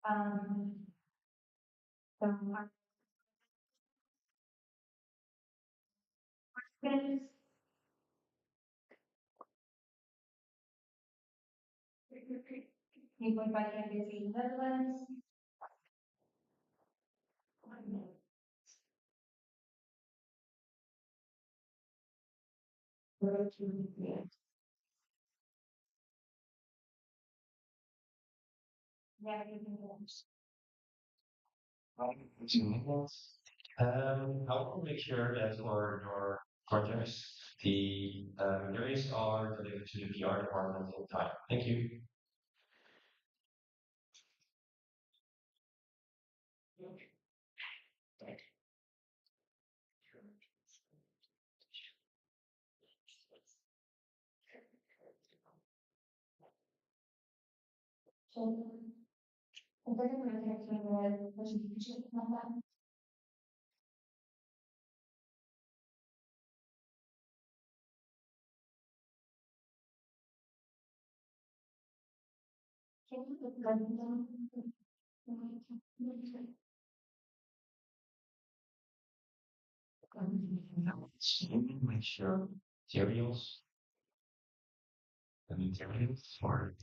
A: um, so our questions, people by NBC Netherlands. Yeah, you can go.
F: I will make sure that for your projects, the lyrics are delivered to the PR department on time. Thank you.
A: So, it doesn't matter if you're presentation number. Can you put gun down?
F: Make sure materials, the materials for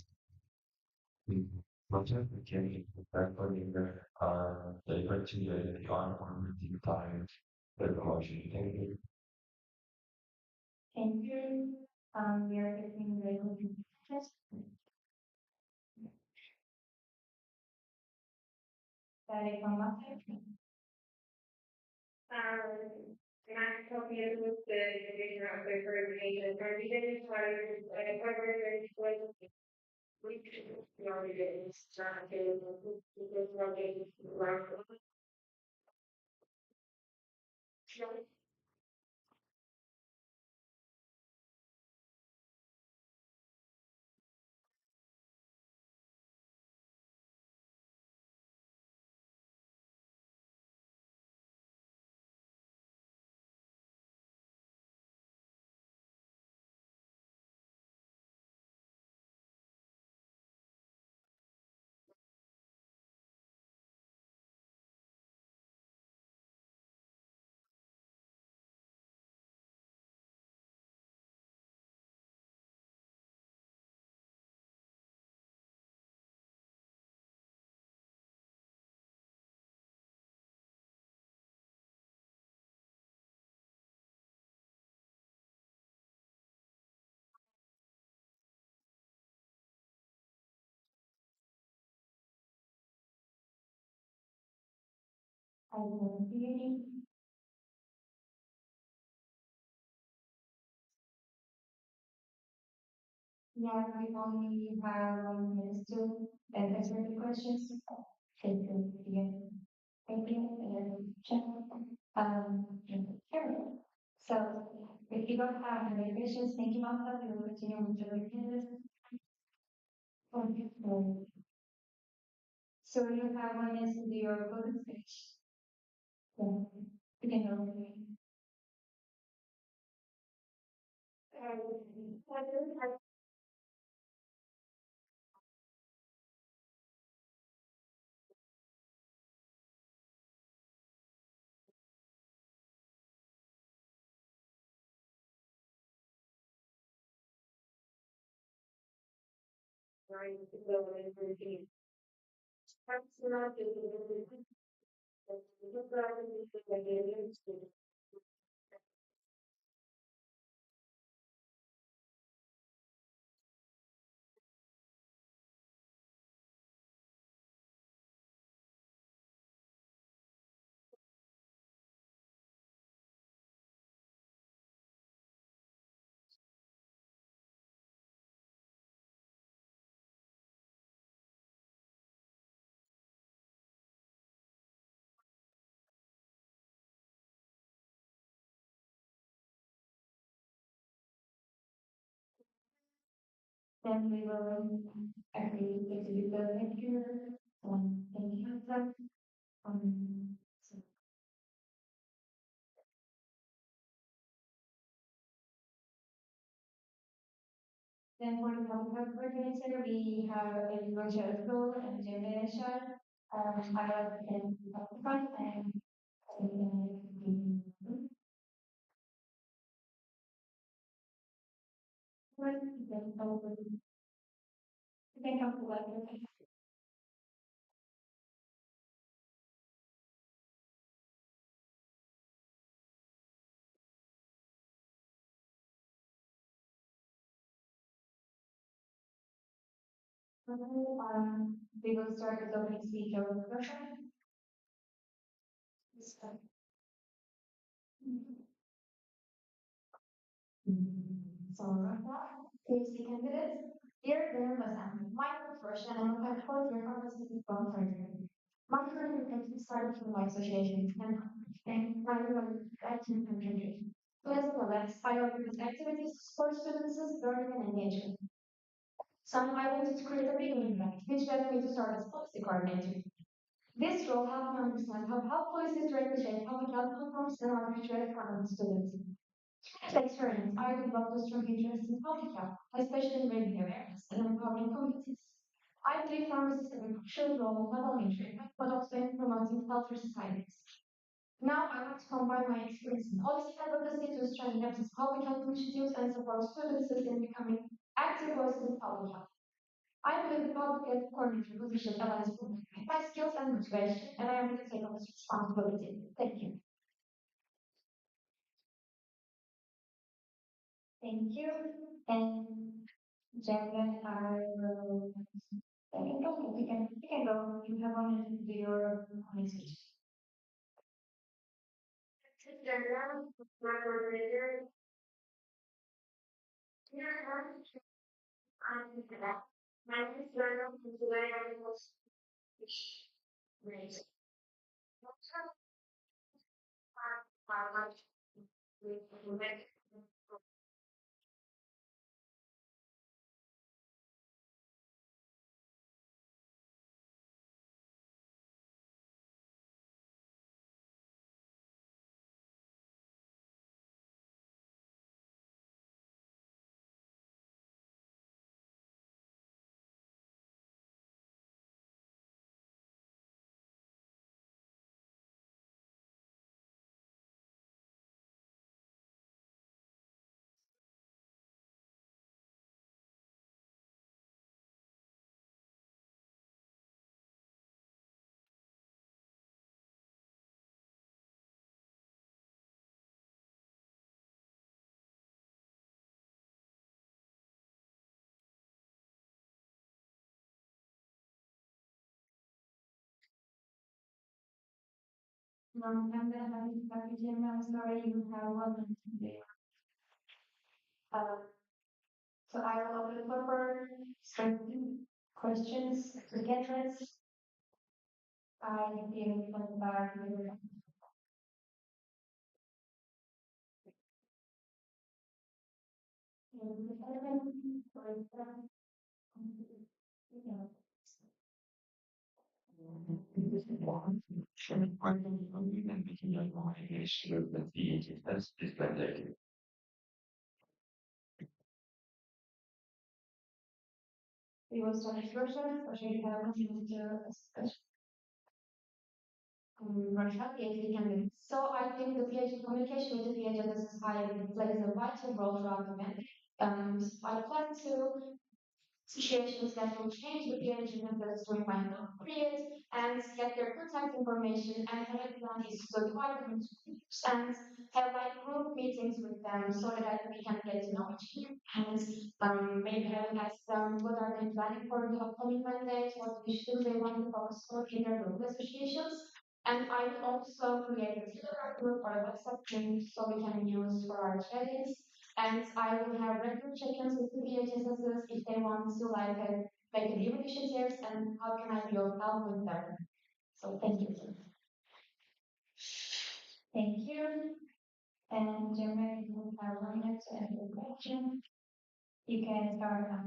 F: the project, okay, that coordinator are delivered to the PR department in time. The promotion. Thank you.
A: Thank you. We are getting ready to test. That is on my side. Max help you with the division of the coordination. Are we getting started? Cover the we already did. Start because we're getting I will be. Yeah, we only have 1 minute to answer the questions. Thank you. Yeah. Thank you. Check. Sure. So if you don't have any questions, thank you, Martha. We will continue with the witnesses. Okay. So you have 1 minute to do your closing speech. Yeah. You can go. Then we will agree to do the lecture. Thank you. So then for the public health coordinator, we have a Roger School and Jim Shah. I was in the front and then come to like we will start with the opening speech of the workshop. So, PhD candidates, dear members, my first and I'm going to quote your conversation from surgery. My career started from my association and my acting country. So as well as I organize activities for students, learning and engagement. So I wanted to create a big impact, which led me to start as policy coordinator. This role helped me understand how policies directly shape public health outcomes and our future economic students. Through this experience, I developed a strong interest in public health, especially in raising awareness and empowering communities. I believe pharmacists have a crucial role not only in treatment, but also in promoting healthier societies. Now I want to combine my experience in policy advocacy to strengthen EPSA's public health initiatives and support students in becoming active voices in public health. I believe the public health coordinator position aligns with my skills and motivation, and I am going to take on this responsibility. Thank you. Thank you. And Jen, I will. You can go. You have 1 minute to do your speech. I'm gonna have to start with Jim. I'm sorry you have one minute today. So I will open the floor for some questions to get us. I feel from bar. We will start with Russia. Russia, you have something to discuss. Russia, yes, we can do. So I think the PhD communication with the PhD is high plays a vital role throughout the event. I plan to situations that will change the PhD members during my careers and get their contact information and have a plan is to divide them into groups and have like group meetings with them so that we can get to know each other and maybe I will ask them what are they planning for the upcoming mandate, what issues they want to focus on in their group associations. And I will also create a Telegram group or a WhatsApp group so we can use for our trainings and I will have regular check-ins with the VHSs if they want to like make a new initiatives and how can I be of help with them. So thank you. Thank you. And Jeremy, you have 1 minute to ask a question. You can start now.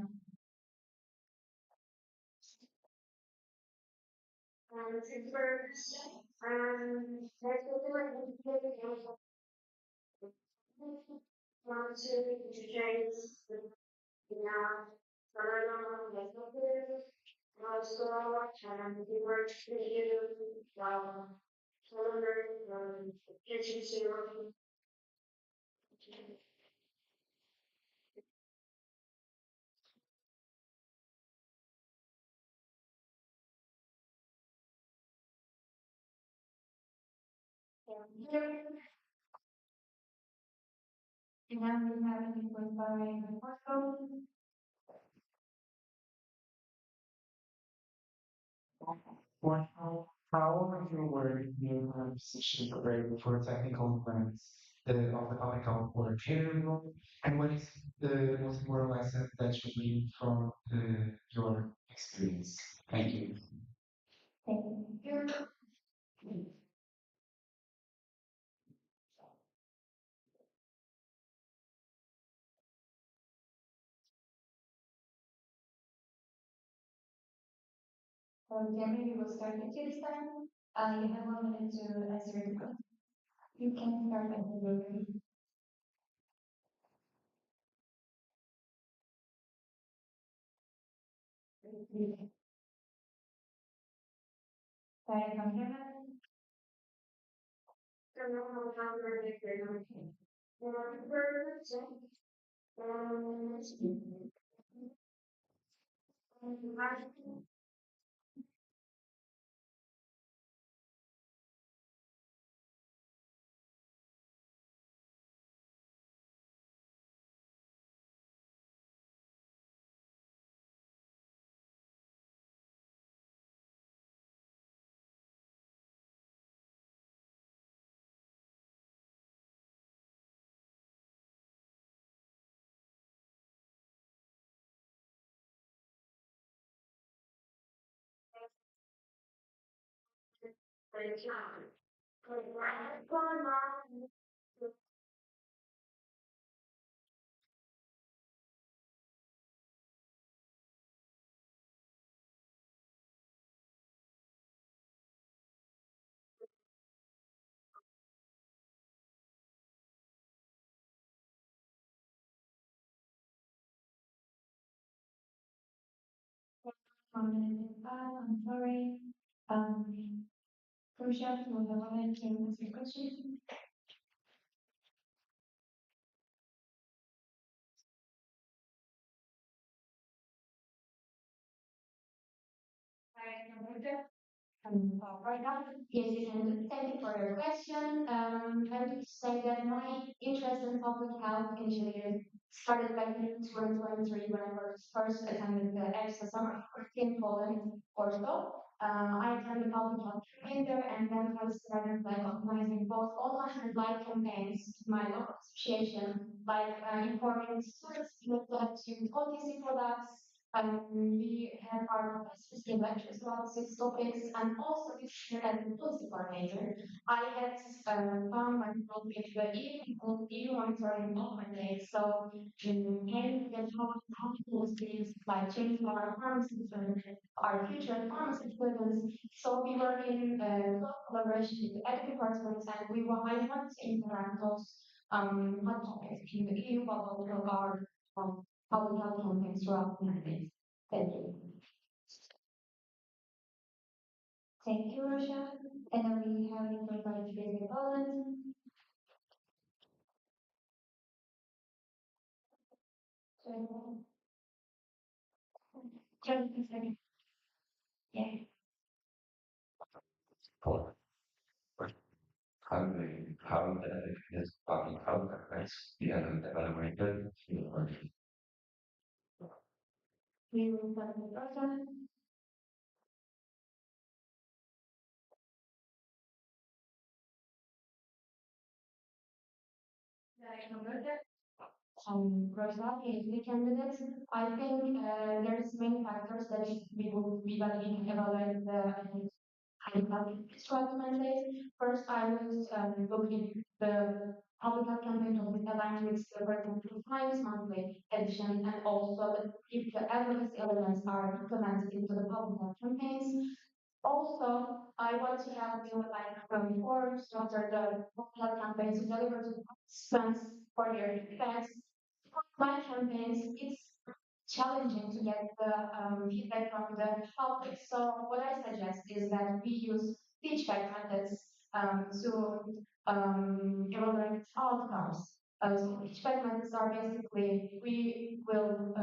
A: First, let's go to want to introduce now, let's go to also, we work with you, kitchen to here. And now we have a different by the portal.
B: How have you worked in a position prepared for technical events of the public health or general? And what is the most important lesson that you learned from your experience? Thank you.
A: Thank you. Jeremy, we will start with you this time. You have 1 minute to answer the question. You can start at the beginning. Sorry, Jeremy. I'm sorry. Crucial to the moment to answer the question. Right now, yes, and thank you for your question. I would say that my interest in public health initiatives started back in 2023 when I was first attended the EPSA Summer in Poland, Portugal. I attended public health campaign there, and then I started like organizing both online and live campaigns to my local association, like informing students to OTC products. We had our specific lectures about 6 topics, and also this year as a policy coordinator, I had found my role with the EU monitoring open day. So, and get how policies like changing our pharmacy our future pharmacy students. So we were in close collaboration with the ed departments, and I want to interact those hot topics in the EU, but also our public health campaigns throughout the United States. Thank you. Thank you, Russia. And then we have invited David Poland. So, just a second. Yeah.
F: For how the is public health affects the other development.
A: We will start with Russia. Russia is the candidate. I think there's many factors that we will be valid evaluate the public mandate. First, I was looking the public health campaign will be aligned with the working times, monthly edition, and also if the advocacy elements are implemented into the public health campaigns. Also, I want to have you like reforms after the public health campaigns to deliver to participants for their effects. My campaigns, it's challenging to get the feedback from the public. So what I suggest is that we use feedback methods to evaluate outcomes. So feedback methods are basically we will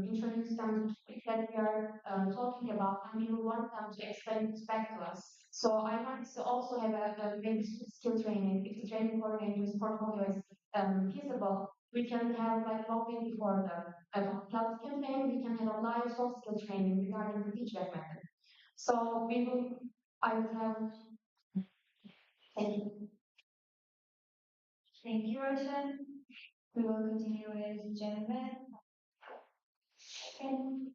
A: introduce them to topic that we are talking about, and we will want them to explain it back to us. So I want to also have a maybe skill training. If the training coordinator's portfolio is feasible, we can have like lobbying before the health campaign. We can have a live soft skill training regarding the feedback method. So I will have, thank you. Thank you, Roshan. We will continue with Jennifer. And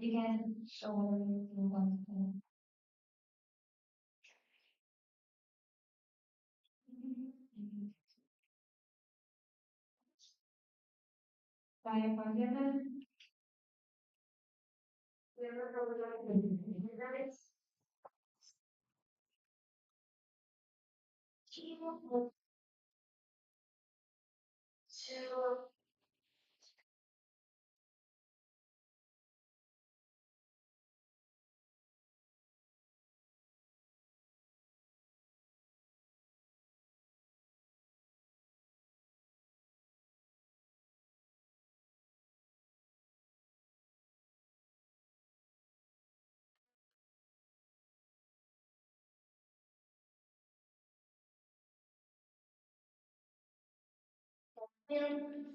A: you can show what you want to. Saya Panjana.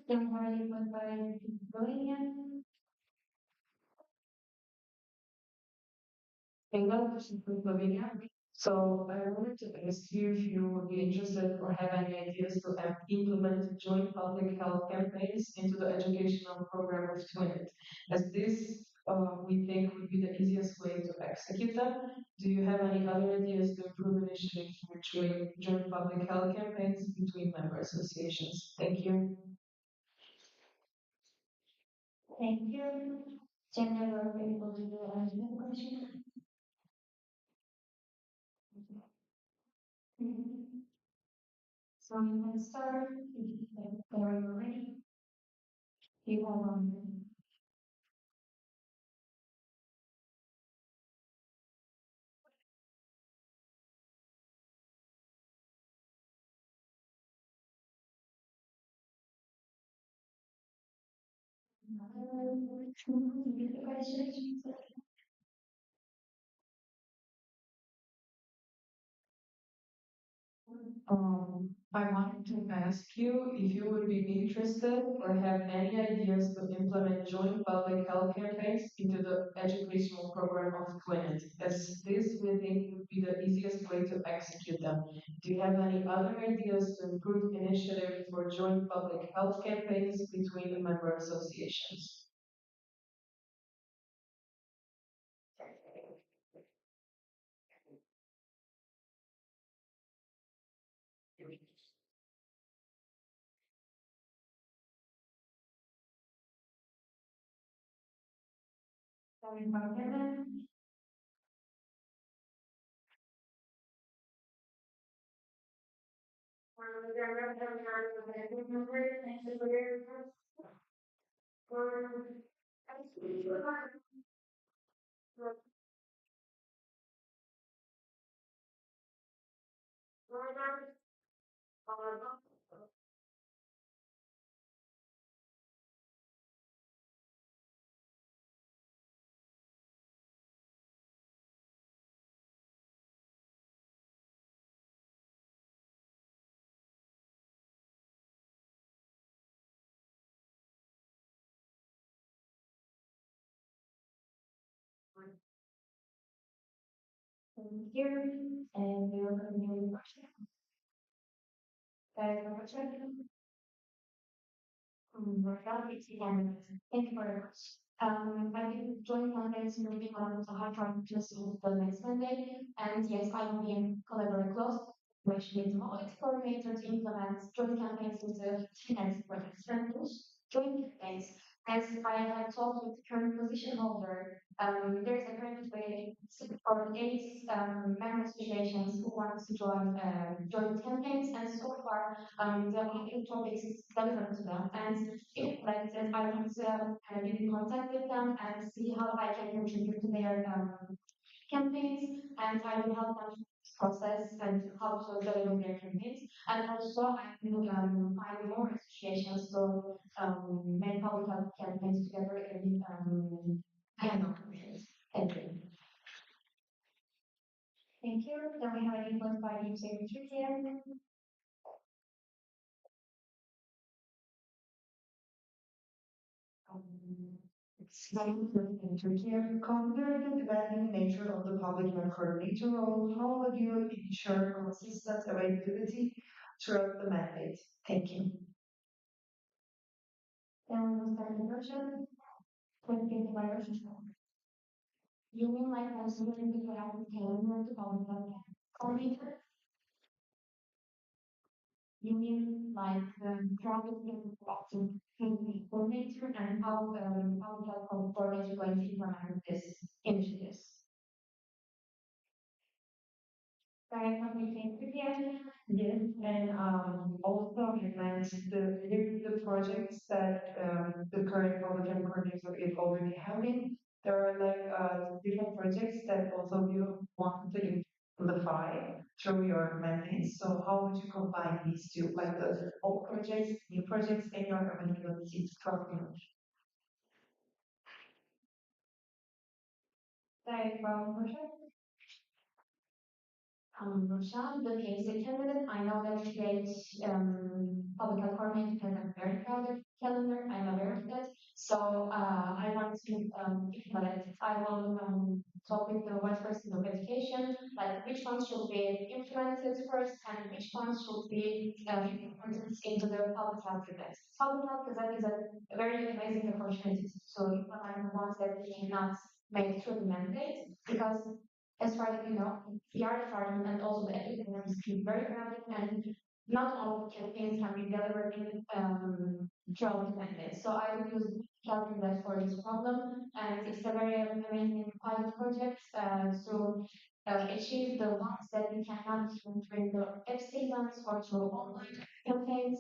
A: Yang hari by Brilliant.
D: England, Slovenia. So I wanted to ask you if you would be interested or have any ideas to implement joint public health campaigns into the educational program of TWINIT, as this we think would be the easiest way to execute them. Do you have any other ideas to improve initiatives for joint public health campaigns between member associations? Thank you.
A: Thank you. Jennifer, able to do another question? So you can start. Are you ready? You have on.
D: I wanted to ask you if you would be interested or have any ideas to implement joint public health campaigns into the educational program of clinics, as this we think would be the easiest way to execute them. Do you have any other ideas to improve initiatives for joint public health campaigns between member associations?
A: Sorry about that. Here, and we will continue with question. Question. Rochelle, it's again. Thank you very much. I will join Mondays moving on to hard time to see the next Monday. And yes, I will be in collaborate close, which with knowledge coordinator to implement joint campaigns with the finance projects and joint campaigns. As I have talked with the current position holder, there's a current way for eight member associations who want to join joint campaigns, and so far the only topics is relevant to them. And if elected, I want to get in contact with them and see how I can contribute to their campaigns, and I will help them process and how to deliver their campaigns. And also, I will find more associations to make public health campaigns together in annual campaigns. Thank you. Thank you. Then we have an input by the secretary.
G: In Turkey, considering the demanding nature of the public health coordinator role, how would you ensure consistent availability throughout the mandate? Thank you.
A: Then we will start the version. With the virus. You mean like considering the have to calendar to public health coordinator? You mean like travel to coordinator and how public health coordinator is going to implement this initiatives? Right, communicating together.
G: Yes, and also it meant the projects that the current public health coordinator is already having. There are like different projects that also you want to amplify through your mandates. So how would you combine these two, like the old projects, new projects, and your availability to coordinate?
A: Right, project. Roshan, the PhD candidate, I know that today's public health coordinator has a very crowded calendar. I'm aware of that. So I want to implement it. I will talk with the vice president of education, like which ones should be implemented first and which ones should be implemented into the public health events. Public health event is a very amazing opportunity to implement the ones that we cannot make through the mandate, because as far as you know, the art department and also the academic is very crowded, and not all campaigns can be delivered in throughout the mandate. So I will use calculus for this problem, and it's a very amazing pilot project to achieve the ones that we cannot do during the EPSA events or through online campaigns.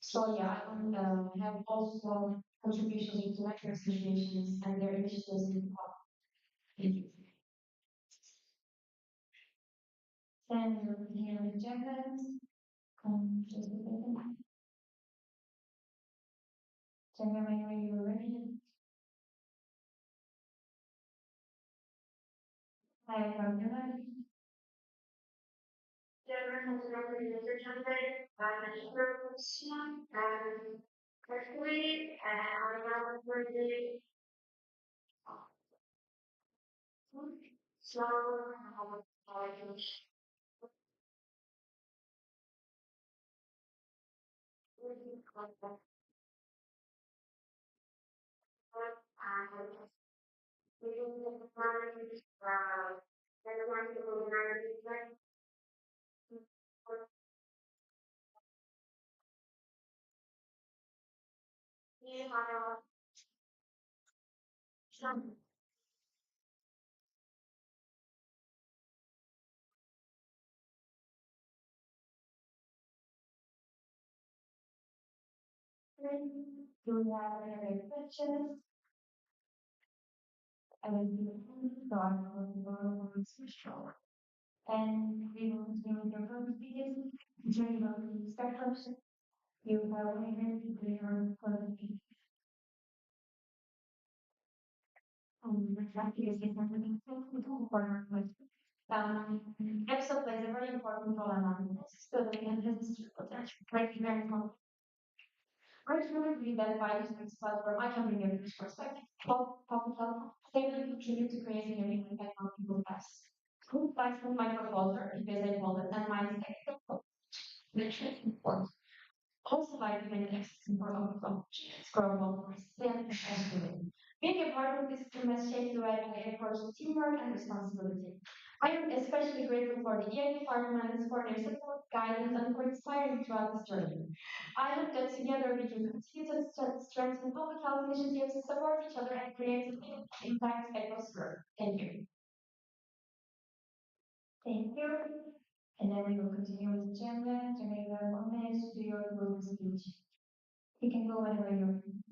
A: So yeah, I will have also contributions into lecture associations and their initiatives in the pub. Thank you. Then you can reject that. Just a second. Check whenever you're ready. I have Do we have any other questions? I will be so I will switch over. And we will continue with your further speakers. During the spectrum, you have 1 minute to do your further speech. That is important for EPSA plays a very important role in our study and business potential. Thank you very much. I truly believe that by using this platform, I can bring a different perspective. Public health, safely contribute to creating a unique impact on people's lives. Who fights for microculture, EPSA model, and my mistake? Also by many access information from scrollable and estimate. Being a part of this team has shaped the way I approach teamwork and responsibility. I am especially grateful for the EA departments for their support, guidance, and for inspiring throughout this journey. I hope that together we can continue to strengthen public health initiatives, support each other, and create an impact across Europe. Thank you. Thank you. And then we will continue with Gemma to make a 1 minute to do your global speech. You can go whenever you're ready.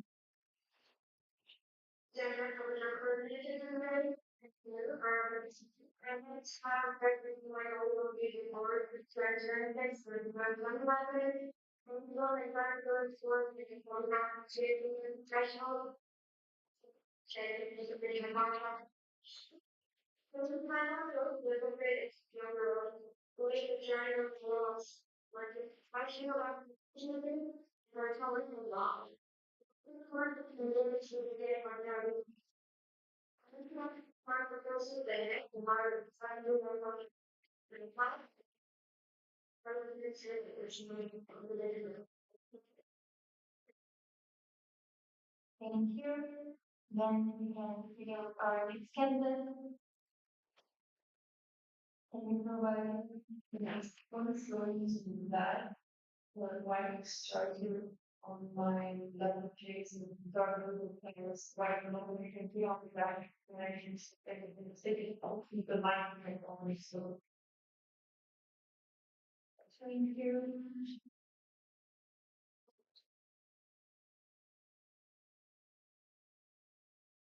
A: Thank you. Then we can video our next candidate. Can you provide the next one stories that why started online level case and darker players right now we can be on the back when I use the keep the mind on so thank you.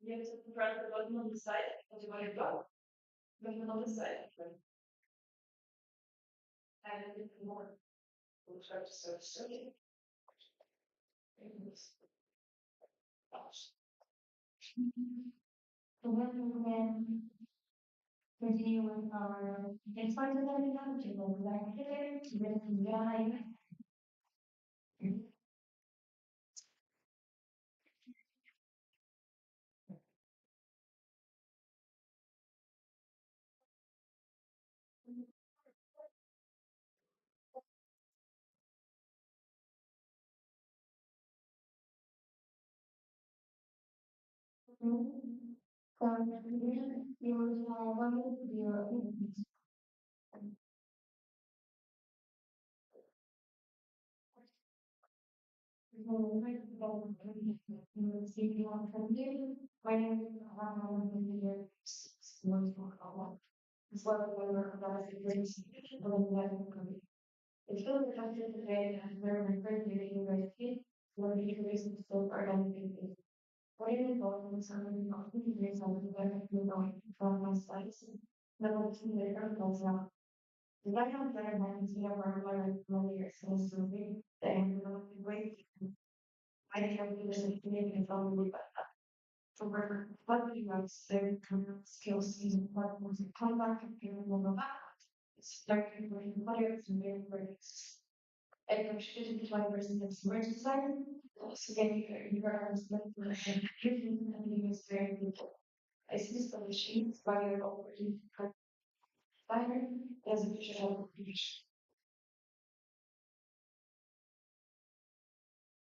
A: You have to press the button on the side and you want to go. Button on the side. And if more, we'll try to start studying. So when we can continue with our insights and everything, to go back here, to the guy. You will have 1 minute to do your opinions. See if you want to do. My name is as well as one of the greatest it's really reflected today as very friendly university, one of the reasons so far on the what are your thoughts on some of the opportunities on the web you're going from my sites? Level 2 later goes out. The right hand side I can see a regular familiar skills to read the end of the great. I can do this in Canadian probably but for what do you like to say skills using platforms and come back and feel more back.
G: starting with employers and their workers. And contributed to 20% of merge design. Also getting environmental information and being very people. I see this machines by your operating designer as a visual application.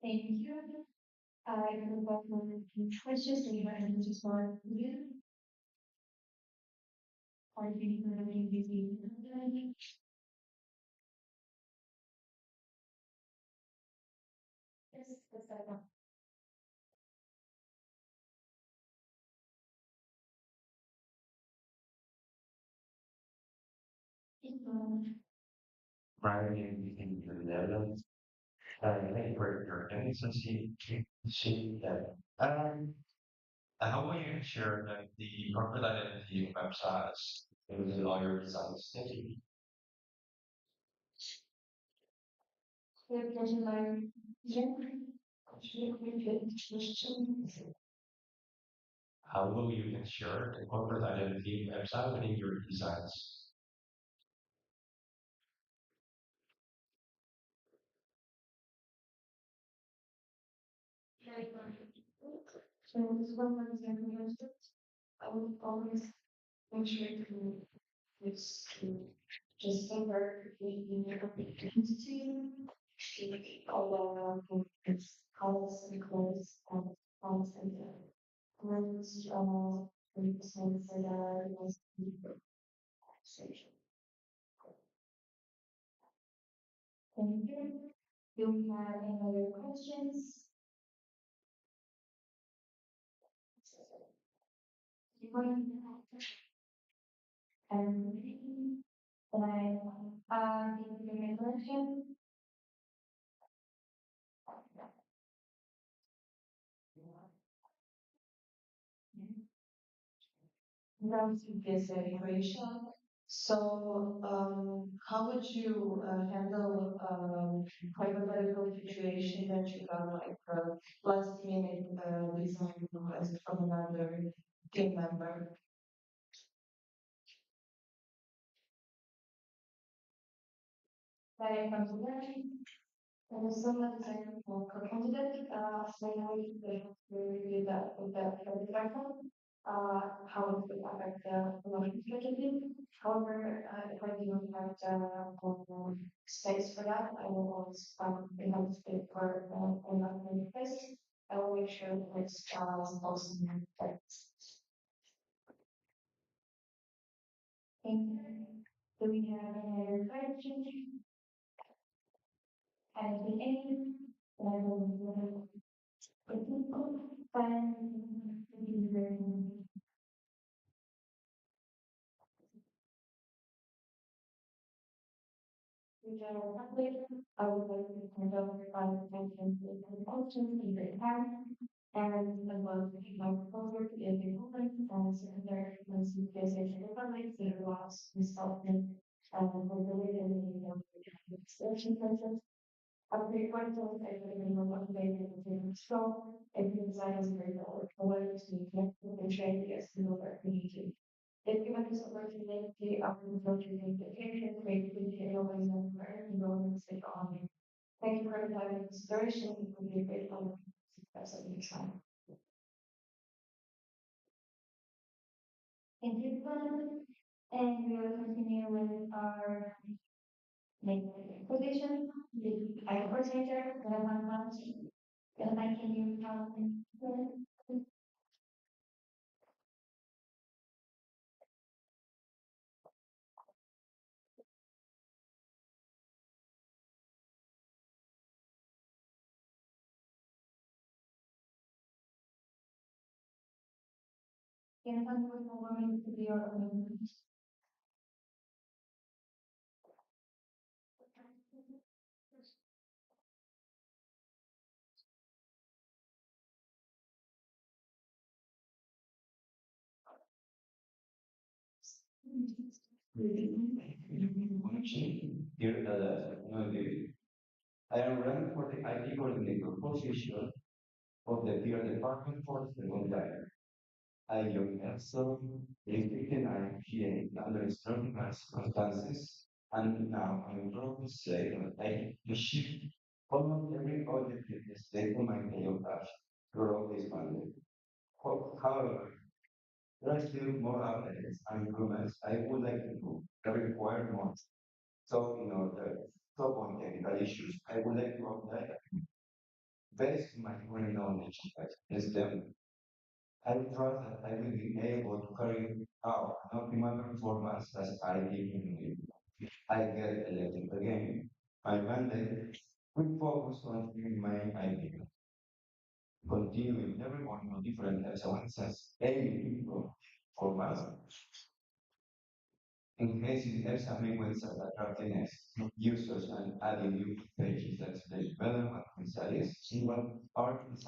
E: Thank you. I will go for the questions. Do you have any just for you? Or do you have any busy? Yes, that's that.
F: Prior in the Netherlands, thank you for your consistency to see that. How will you ensure that the corporate identity of websites is all your designs? Thank you.
E: Good question, Larry. Yeah. Question.
F: How will you ensure the corporate identity of website within your designs?
G: So this one was implemented. I would always make sure to use to just cover the entity, all the its calls and close and calls and close percent for the most section.
E: Thank you. Do we have any other questions? And then give you a question.
G: Rounds with this equation. So, how would you handle hypothetical situation that you got like last minute design request from another team member?
E: That comes again.
G: And someone design for candidate, finally they have to review that with the department. How it will affect the learning strategy. However, if I do have the space for that, I will always enough space for another place. I will make sure that it's also in text.
E: Thank you. Do we have any other questions? At the end, I will the people find
G: In general public, I would like to conduct attention to the functions in the town and as well as my proposal to get the public and secondary once you place it in the public, it allows consultant for the way that the extension process. A frequent everything on the way to strong, every design is very well, always to connect with the trade as to the community. If given this opportunity, I will go to the invitation, creativity, and always learn and go and sit on it. Thank you for your time and consideration. It will be a great honor to success at your time.
E: Thank you, Glenn. And we will continue with our next position. I coordinator, Glenn Month. Glenn, can you can you with the woman to be your own?
F: Dear Ella, I am running for the IT coordinator position of the peer department for the second time.
C: young EPSA is taken IPA under extreme circumstances, and now I'm proud to say that I achieved almost every objective stated in my payoff throughout this pandemic. However, there are still more updates and improvements I would like to do that require more. So, the top on technical issues, I would like to apply based on my current knowledge of STEM. I trust that I will be able to carry out an optimal performance as I did in I get elected again. My mandate will focus on my idea, continuing everyone on different excellence, aiming to improve performance, enhancing examination attractiveness, users and adding new pages that explain better what studies, what art is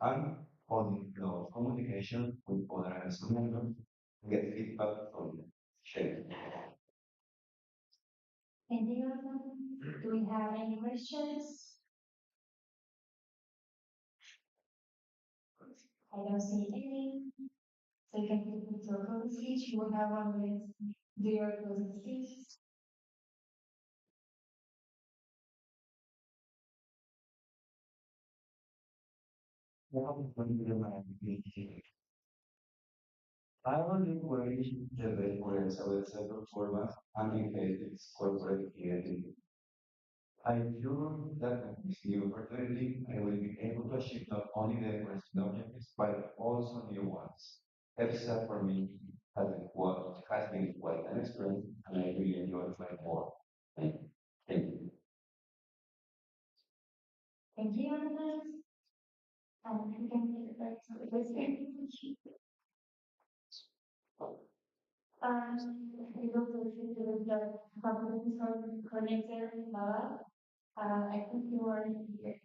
C: and holding close communication with other members, get feedback from them. Share.
A: Thank you. Do we have any questions? I don't see any. So you can put it to a closed speech. You will have 1 minute. Do your closing speech.
C: I will encourage the reference of the sector format and engage its corporate identity. I feel that with this new opportunity, I will be able to achieve not only the question objectives, but also new ones. EPSA for me has been quite an experience, and I really enjoyed my work. Thank you. Thank you.
A: Thank you, Anna. You can take it back to the president. We will proceed to the conference coordinator, Lala. I think you are here.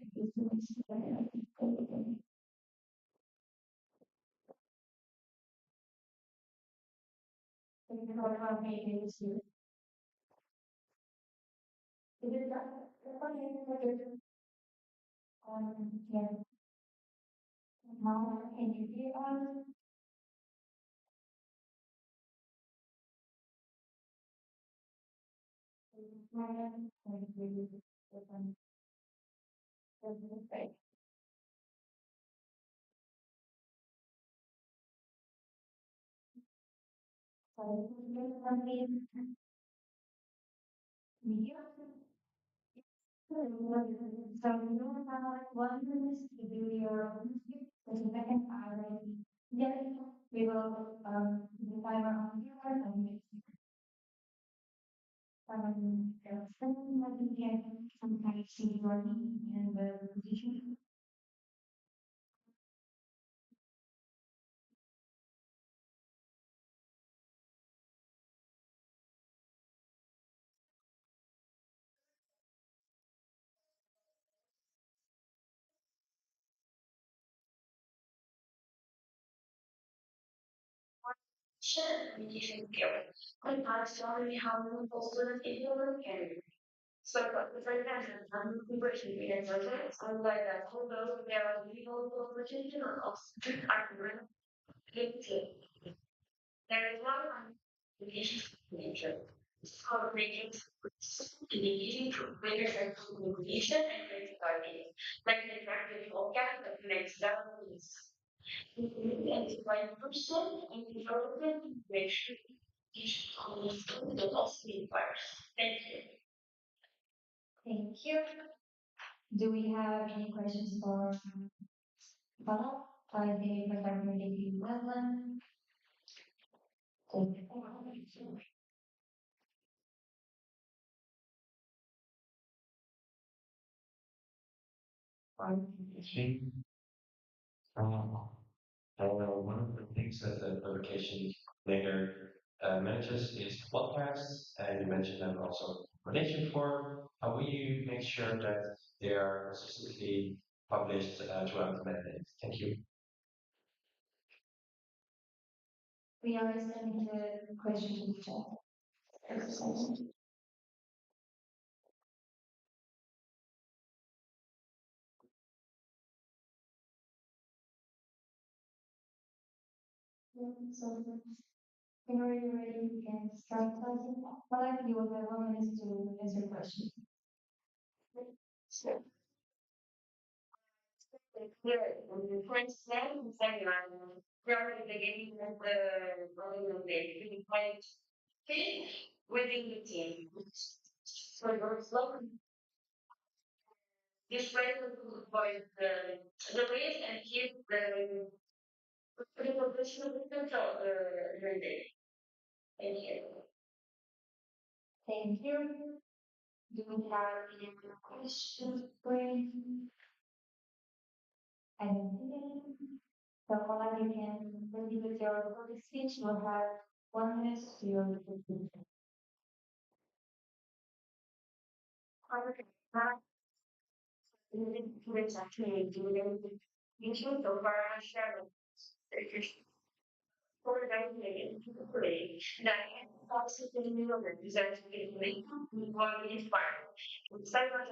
A: Thank you for having me here. Is it that? Okay. Yeah. Now, can you hear us? Right. So, media. So, you have like 1 minute to do your the second hour. Yeah, we will the timer on here and some of the sometimes see learning and the position. Sure, mediation skill. When I started having also in your career. So, for example, I'm conversion in subjects, I'm like that, although there are legal conversation or argument, there is one mediation nature. It's called mediation. Mediation to greater sense of mediation and greater targeting. Like the practice of that makes that and by person and development make sure each understand the loss requires. Thank you. Thank you. Do we have any questions for Bala? I think my recommendation is Madeline.
F: See, one of the things that the publication later manages is podcasts, and you mentioned them also coordination for. How will you make sure that they are consistently published throughout the mandate? Thank you.
A: We are sending the question to the chat. So whenever you're ready, you can start talking. But you will have 1 minute to answer questions. So, here, the first name is everyone. From the beginning of the day, we fit within the team. So your slogan, this way to avoid the risk and keep the professional control the day. Thank you. Thank you. Do we have any other questions for you? I don't think. So all you can ready with your public speech, you'll have 1 minute to your presentation. It's actually doing YouTube over sharing. For that play that possibly represents the one inspired. Cyber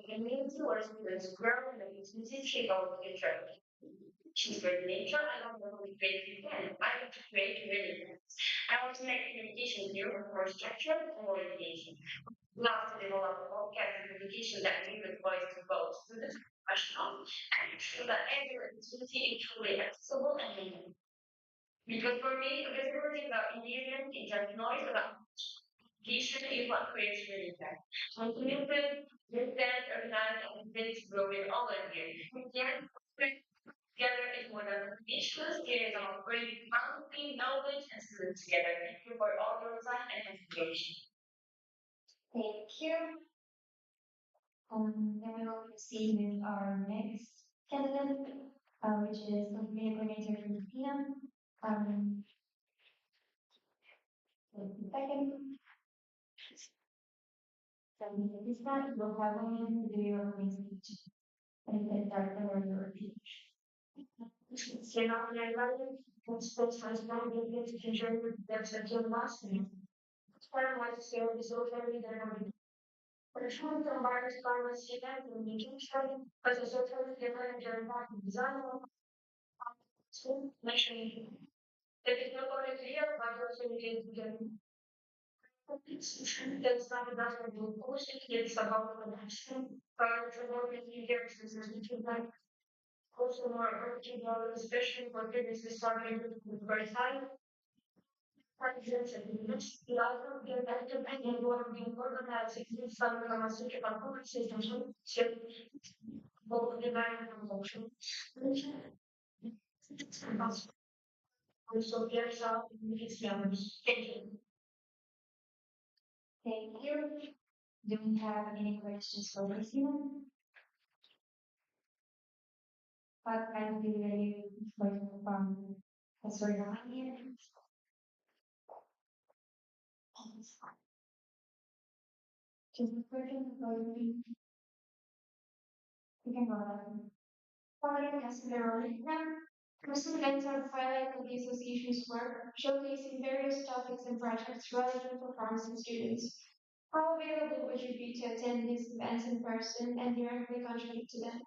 A: and means yours is grown and it's music shape of the future. She's great nature, I don't know who create it again. I want to create really. I want to make communication new for structure and motivation. Not to develop all kinds of communication that we would voice to both students and professionals and ensure that every opportunity is truly accessible and meaningful. Because for me, visibility is about engagement, it's just noise about engagement is what creates really impact. So commitment, intent, organize, and ability to grow in all of you. Again, together is more than communications, it is about bringing boundary, knowledge, and students together. Thank you for all your time and information. Thank you. Then we will proceed with our next candidate, which is the coordinator for the PM. Um, second, so this time we'll have women to do your own speech. And then start the order of each. So now when I write it, it's supposed to be to contribute that's a good last name. Part of my skill is so very that for showing the virus virus event and making sure as a sort of different during design so mentioning if it's not going to here, but also you can that's not enough for the course, it's about the action. Prior to more than years, this is like also more urgent, especially for businesses starting with the first time. For example, the other get active and one of the organized exists some pharmaceutical conversations, so both demand and promotion. Also, there's a mixed members. Thank you. Thank you. Do we have any questions for Christina? But I'll be ready for Professor Ryan. Just a question for you. You can go ahead. Following as now, recent events are highlight of the association's work, showcasing various topics and projects relevant for pharmacy students. How available would you be to attend these events in person and directly contribute to them?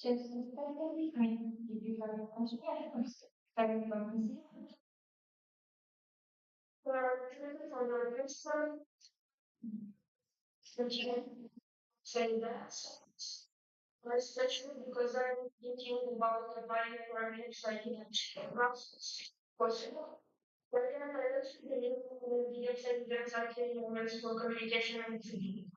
A: Just specifically, I mean, if you have a question, yeah, of course. Starting from Museum. For your person, the say that, especially because I'm thinking about the buying for an exciting process. Possible. We're going to the exciting exciting moments for communication and thinking.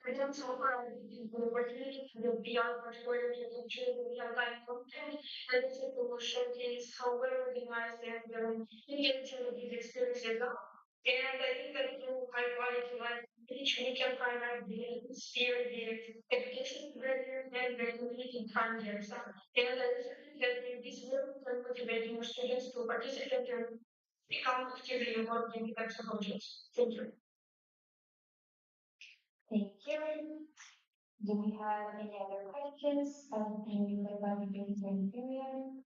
A: I don't so far the opportunity to be on particular to contribute to real time content and it's a will showcase how well organized and engaging with these experiences are. And I think that through high quality life each we can find out the spirit, the education barrier and the community time themselves. And I think that this will motivate more students to participate and become actively involved in the projects. Thank you. Thank you. Do we have any other questions? Any about the training period?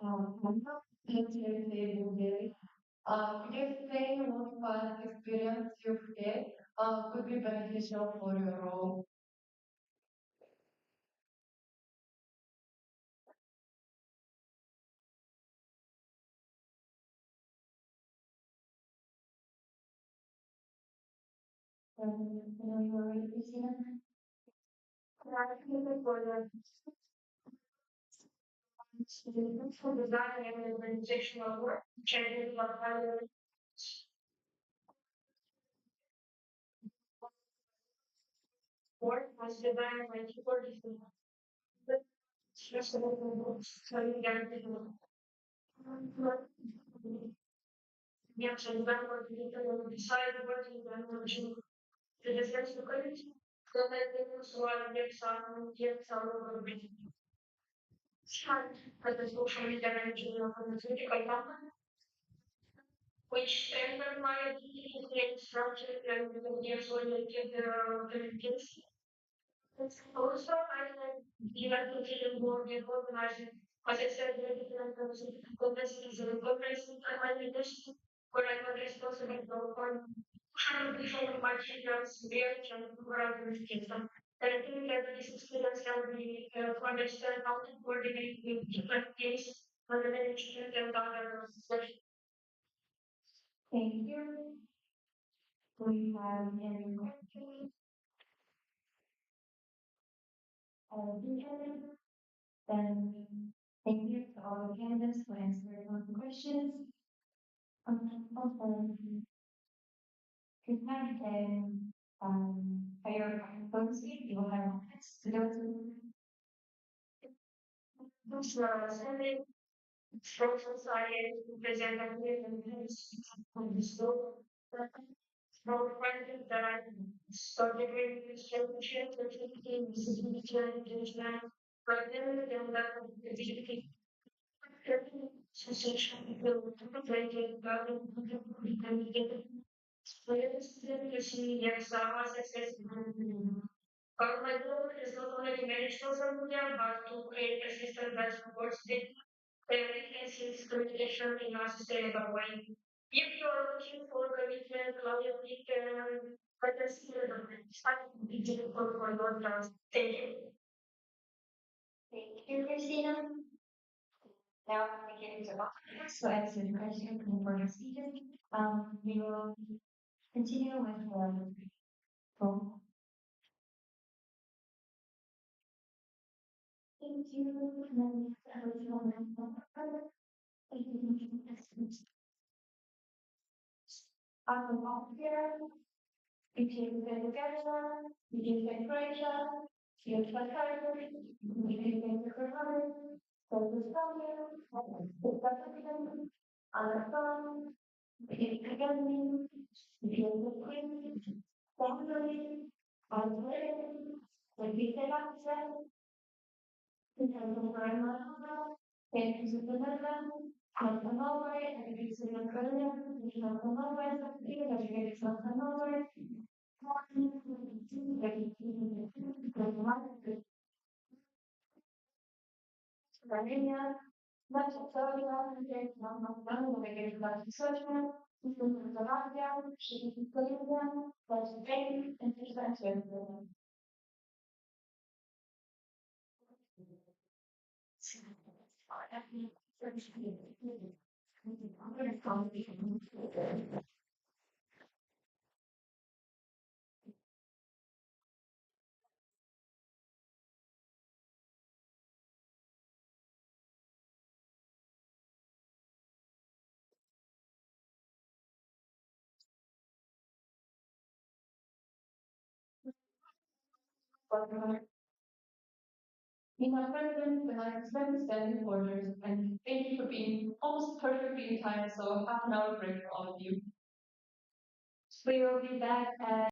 E: I'm not interested. Could you explain what past experience you had could be beneficial for your role? You know, you already seen it. For the students for design and organizational work, changes what I work was designed by people different. But just a little so you get to yeah, so you got what you decide what you want to discuss the college. So that they will swallow get some of the start for the social media management of pharmaceutical company, which undermine the structure and the oriented communities. Also, I can be like to feel more organized. As I said, the different complexities and complexities are my leadership, where I'm not responsible for different materials, research, and verification. And I think that this experience can be to understand how to coordinate with different teams and the management and other sessions. Thank you. We have any questions? Then thank you to all the candidates for answering all the questions. Also, good night and for your phone suite, you will have access to those Sunday social science representative and from the school. More friendly that I started with this championship, which became this engagement. Right then, and that the sensation people contemplated about and players to see their star success. But my goal is not only to manage social media, but to create a system that supports the efficiency communication in a sustainable way. If you are looking for commitment, loyalty, and partnership, start digital for your plans. Thank you. Thank you, Christina. Now we get into so as a question for the season, we will continue with the poll. Thank you. Here, between the education, between the creation, field psychiatry, between the career, social studies, the president, understand, between academy, between the queen, family, isolation, the detail access, between the grammar, and the development, not the knowledge, and the decision career, not the knowledge, the not the knowledge, In my present, when I spent 7 quarters, and thank you for being almost perfectly in time, so half an hour break for all of you. We will be back at